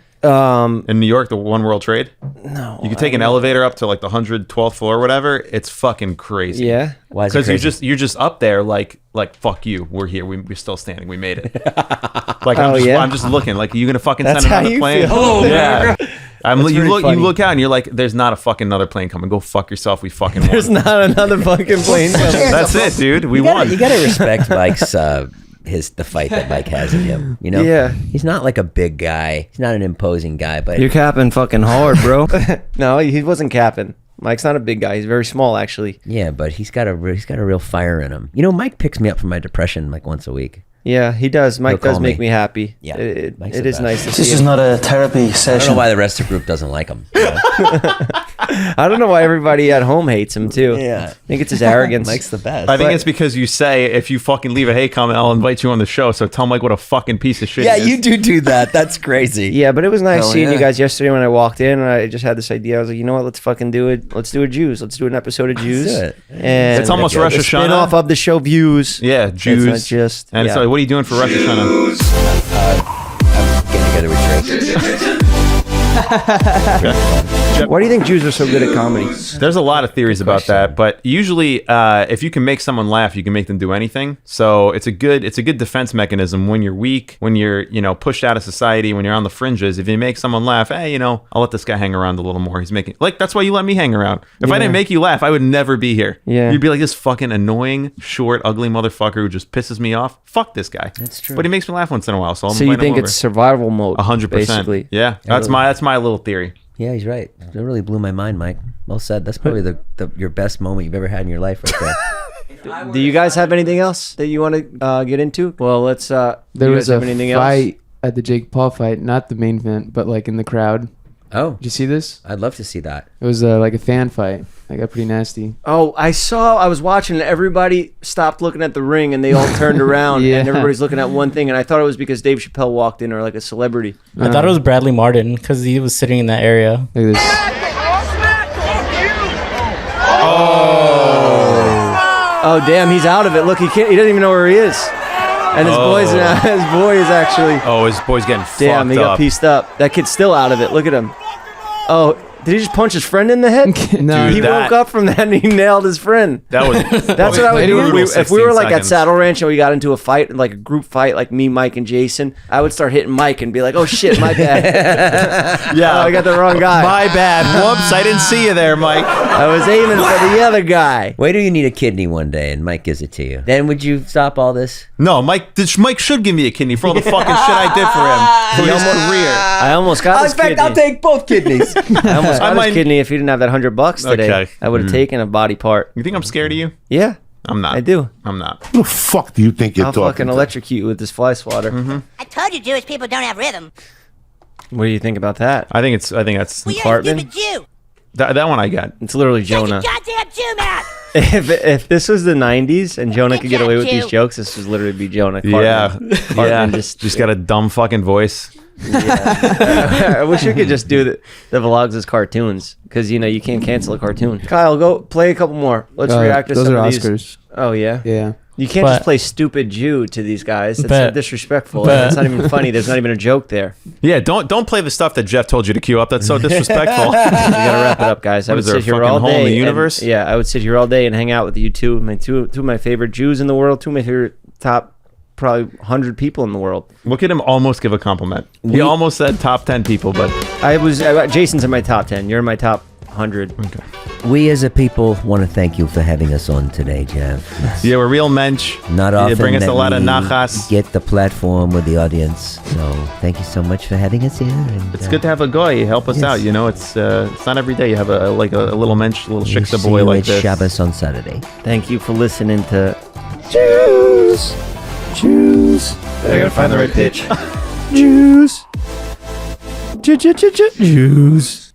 Speaker 3: In New York, the One World Trade?
Speaker 1: No.
Speaker 3: You can take an elevator up to like the 112th floor or whatever. It's fucking crazy.
Speaker 1: Yeah?
Speaker 2: Why is it crazy?
Speaker 3: Because you're just up there like fuck you. We're here. We're still standing. We made it. I'm just looking like, you gonna fucking send another plane?
Speaker 1: Hello,
Speaker 3: yeah. You look out and you're like, there's not a fucking another plane coming. Go fuck yourself. We fucking won.
Speaker 1: There's not another fucking plane coming.
Speaker 3: That's it, dude. We won.
Speaker 2: You gotta respect Mike's the fight that Mike has in him.
Speaker 1: Yeah.
Speaker 2: He's not like a big guy. He's not an imposing guy, but
Speaker 1: you're capping fucking hard, bro. No, he wasn't capping. Mike's not a big guy. He's very small, actually.
Speaker 2: Yeah, but he's got a real fire in him. Mike picks me up from my depression like once a week.
Speaker 1: Yeah, he does. Mike does make me happy.
Speaker 2: Yeah,
Speaker 1: it is nice to see.
Speaker 8: This is not a therapy session.
Speaker 2: I don't know why the rest of the group doesn't like him.
Speaker 1: I don't know why everybody at home hates him too.
Speaker 2: Yeah.
Speaker 1: I think it's his arrogance.
Speaker 2: Mike's the best.
Speaker 3: I think it's because you say, if you fucking leave a hate comment, I'll invite you on the show. So tell Mike what a fucking piece of shit
Speaker 2: Yeah,
Speaker 3: he is.
Speaker 2: you do that. That's crazy.
Speaker 1: Yeah, but it was nice
Speaker 2: Hell
Speaker 1: seeing
Speaker 2: yeah.
Speaker 1: you guys yesterday when I walked in. And I just had this idea. I was like, you know what? Let's fucking do it. Let's do a Jews. Let's do an episode of Jews.
Speaker 2: do it.
Speaker 1: And
Speaker 3: It's almost Rosh
Speaker 1: the
Speaker 3: Hashanah.
Speaker 1: spin-off of the show Views.
Speaker 3: Yeah, Jews.
Speaker 1: It's not just.
Speaker 3: And
Speaker 1: yeah.
Speaker 3: so, what are you doing for Rosh Hashanah?
Speaker 2: I'm gonna go to a church.
Speaker 1: Why do you think Jews are so good at comedy?
Speaker 3: There's a lot of theories about that, but usually, if you can make someone laugh, you can make them do anything. So it's a good defense mechanism when you're weak, when you're pushed out of society, when you're on the fringes. If you make someone laugh, hey, I'll let this guy hang around a little more. He's making that's why you let me hang around. If I didn't make you laugh, I would never be here.
Speaker 1: Yeah.
Speaker 3: You'd be like this fucking annoying, short, ugly motherfucker who just pisses me off. Fuck this guy.
Speaker 2: That's true.
Speaker 3: But he makes me laugh once in a while. So
Speaker 1: So you think it's survival mode?
Speaker 3: 100%.
Speaker 1: Basically.
Speaker 3: Yeah. That's my little theory.
Speaker 2: Yeah, he's right. That really blew my mind, Mike. Well said. That's probably your best moment you've ever had in your life right there.
Speaker 1: Do you guys have anything else that you want to get into? Well, let's.
Speaker 5: There
Speaker 1: you
Speaker 5: was
Speaker 1: guys
Speaker 5: a
Speaker 1: have anything
Speaker 5: fight at the Jake Paul fight, not the main event, but like in the crowd.
Speaker 2: Oh,
Speaker 5: Did you see this?
Speaker 2: I'd love to see that.
Speaker 5: It was like a fan fight. It got pretty nasty.
Speaker 1: Oh, I was watching and everybody stopped looking at the ring and they all turned around
Speaker 5: Yeah.
Speaker 1: and everybody's looking at one thing and I thought it was because Dave Chappelle walked in or like a celebrity.
Speaker 9: I thought it was Bradley Martin because he was sitting in that area.
Speaker 5: Look at this.
Speaker 1: Oh damn, he's out of it. Look, he doesn't even know where he is. And his boy is actually.
Speaker 3: Oh, his boy's getting
Speaker 1: Damn, he
Speaker 3: fucked
Speaker 1: got
Speaker 3: up.
Speaker 1: pieced up. That kid's still out of it. Look at him. Oh, did he just punch his friend in the head?
Speaker 5: No.
Speaker 3: Dude,
Speaker 1: He woke up from that and he nailed his friend.
Speaker 3: That was
Speaker 1: That's what I would do
Speaker 3: brutal
Speaker 1: if we were
Speaker 3: 16
Speaker 1: like at
Speaker 3: seconds.
Speaker 1: Saddle Ranch and we got into a fight, like a group fight, like me, Mike, and Jason. I would start hitting Mike and be like, "Oh shit, my bad.
Speaker 3: Yeah,
Speaker 1: I got the wrong guy.
Speaker 3: My bad. Whoops, I didn't see you there, Mike.
Speaker 1: I was aiming for the other guy."
Speaker 2: Wait till you need a kidney one day and Mike gives it to you. Then would you stop all this?
Speaker 3: No, Mike should give me a kidney for all the fucking shit I did for him for his career.
Speaker 1: I almost got his kidney.
Speaker 2: I'll take both kidneys.
Speaker 1: I almost got
Speaker 3: might-
Speaker 1: his kidney if he didn't have that $100 today.
Speaker 3: Okay.
Speaker 1: I would have taken a body part.
Speaker 3: You think I'm scared of you?
Speaker 1: Yeah,
Speaker 3: I'm not.
Speaker 1: I do.
Speaker 3: I'm not.
Speaker 12: Who the fuck do you think you're
Speaker 1: I'll
Speaker 12: talking
Speaker 1: fucking
Speaker 12: to?
Speaker 1: electrocute you with this fly swatter.
Speaker 11: I told you Jewish people don't have rhythm.
Speaker 1: What do you think about that?
Speaker 3: I think that's
Speaker 11: Well, you're a
Speaker 1: Hartman?
Speaker 11: stupid Jew.
Speaker 3: that one I got.
Speaker 1: It's literally
Speaker 11: Shut your
Speaker 1: Jonah.
Speaker 11: goddamn Jew mouth.
Speaker 1: If this was the 90s and Jonah could get away with these
Speaker 11: Jew.
Speaker 1: jokes, this would literally be Jonah.
Speaker 3: Yeah,
Speaker 1: Cartman
Speaker 3: yeah. Just got a dumb fucking voice.
Speaker 1: I wish we could just do the vlogs as cartoons because you can't cancel a cartoon. Kyle, go play a couple more. Let's react to
Speaker 5: those
Speaker 1: some
Speaker 5: are
Speaker 1: of
Speaker 5: Oscars.
Speaker 1: these. Oh yeah,
Speaker 5: Yeah.
Speaker 1: you can't just
Speaker 9: But-
Speaker 1: play stupid Jew to these guys. It's
Speaker 9: But-
Speaker 1: disrespectful.
Speaker 9: but-
Speaker 1: It's not even funny. There's not even a joke there.
Speaker 3: Yeah, don't play the stuff that Jeff told you to queue up. That's so disrespectful.
Speaker 1: We gotta wrap it up, guys. I
Speaker 3: What
Speaker 1: would
Speaker 3: is there,
Speaker 1: sit here
Speaker 3: a fucking
Speaker 1: all
Speaker 3: hole in
Speaker 1: day.
Speaker 3: the
Speaker 1: and-
Speaker 3: universe?
Speaker 1: Yeah, I would sit here all day and hang out with you two of my favorite Jews in the world. Two of my favorite top probably 100 people in the world.
Speaker 3: Look at him almost give a compliment. He almost said top 10 people, but
Speaker 1: Jason's in my top 10. You're in my top 100.
Speaker 3: okay.
Speaker 2: We as a people want to thank you for having us on today, Jeff. It's
Speaker 3: Yeah, we're real mensch.
Speaker 2: not
Speaker 3: You
Speaker 2: often
Speaker 3: bring us
Speaker 2: that
Speaker 3: a lot of
Speaker 2: we
Speaker 3: nachas.
Speaker 2: get the platform with the audience. So thank you so much for having us here. And,
Speaker 3: It's good to have a guy help us
Speaker 2: Yes.
Speaker 3: out. It's not every day you have a little mensch, a little
Speaker 2: we
Speaker 3: shiksa
Speaker 2: see
Speaker 3: boy
Speaker 2: you
Speaker 3: like
Speaker 2: at
Speaker 3: this.
Speaker 2: Shabbos on Saturday.
Speaker 1: Thank you for listening to Jews. I gotta find the right pitch. Jews. Jews.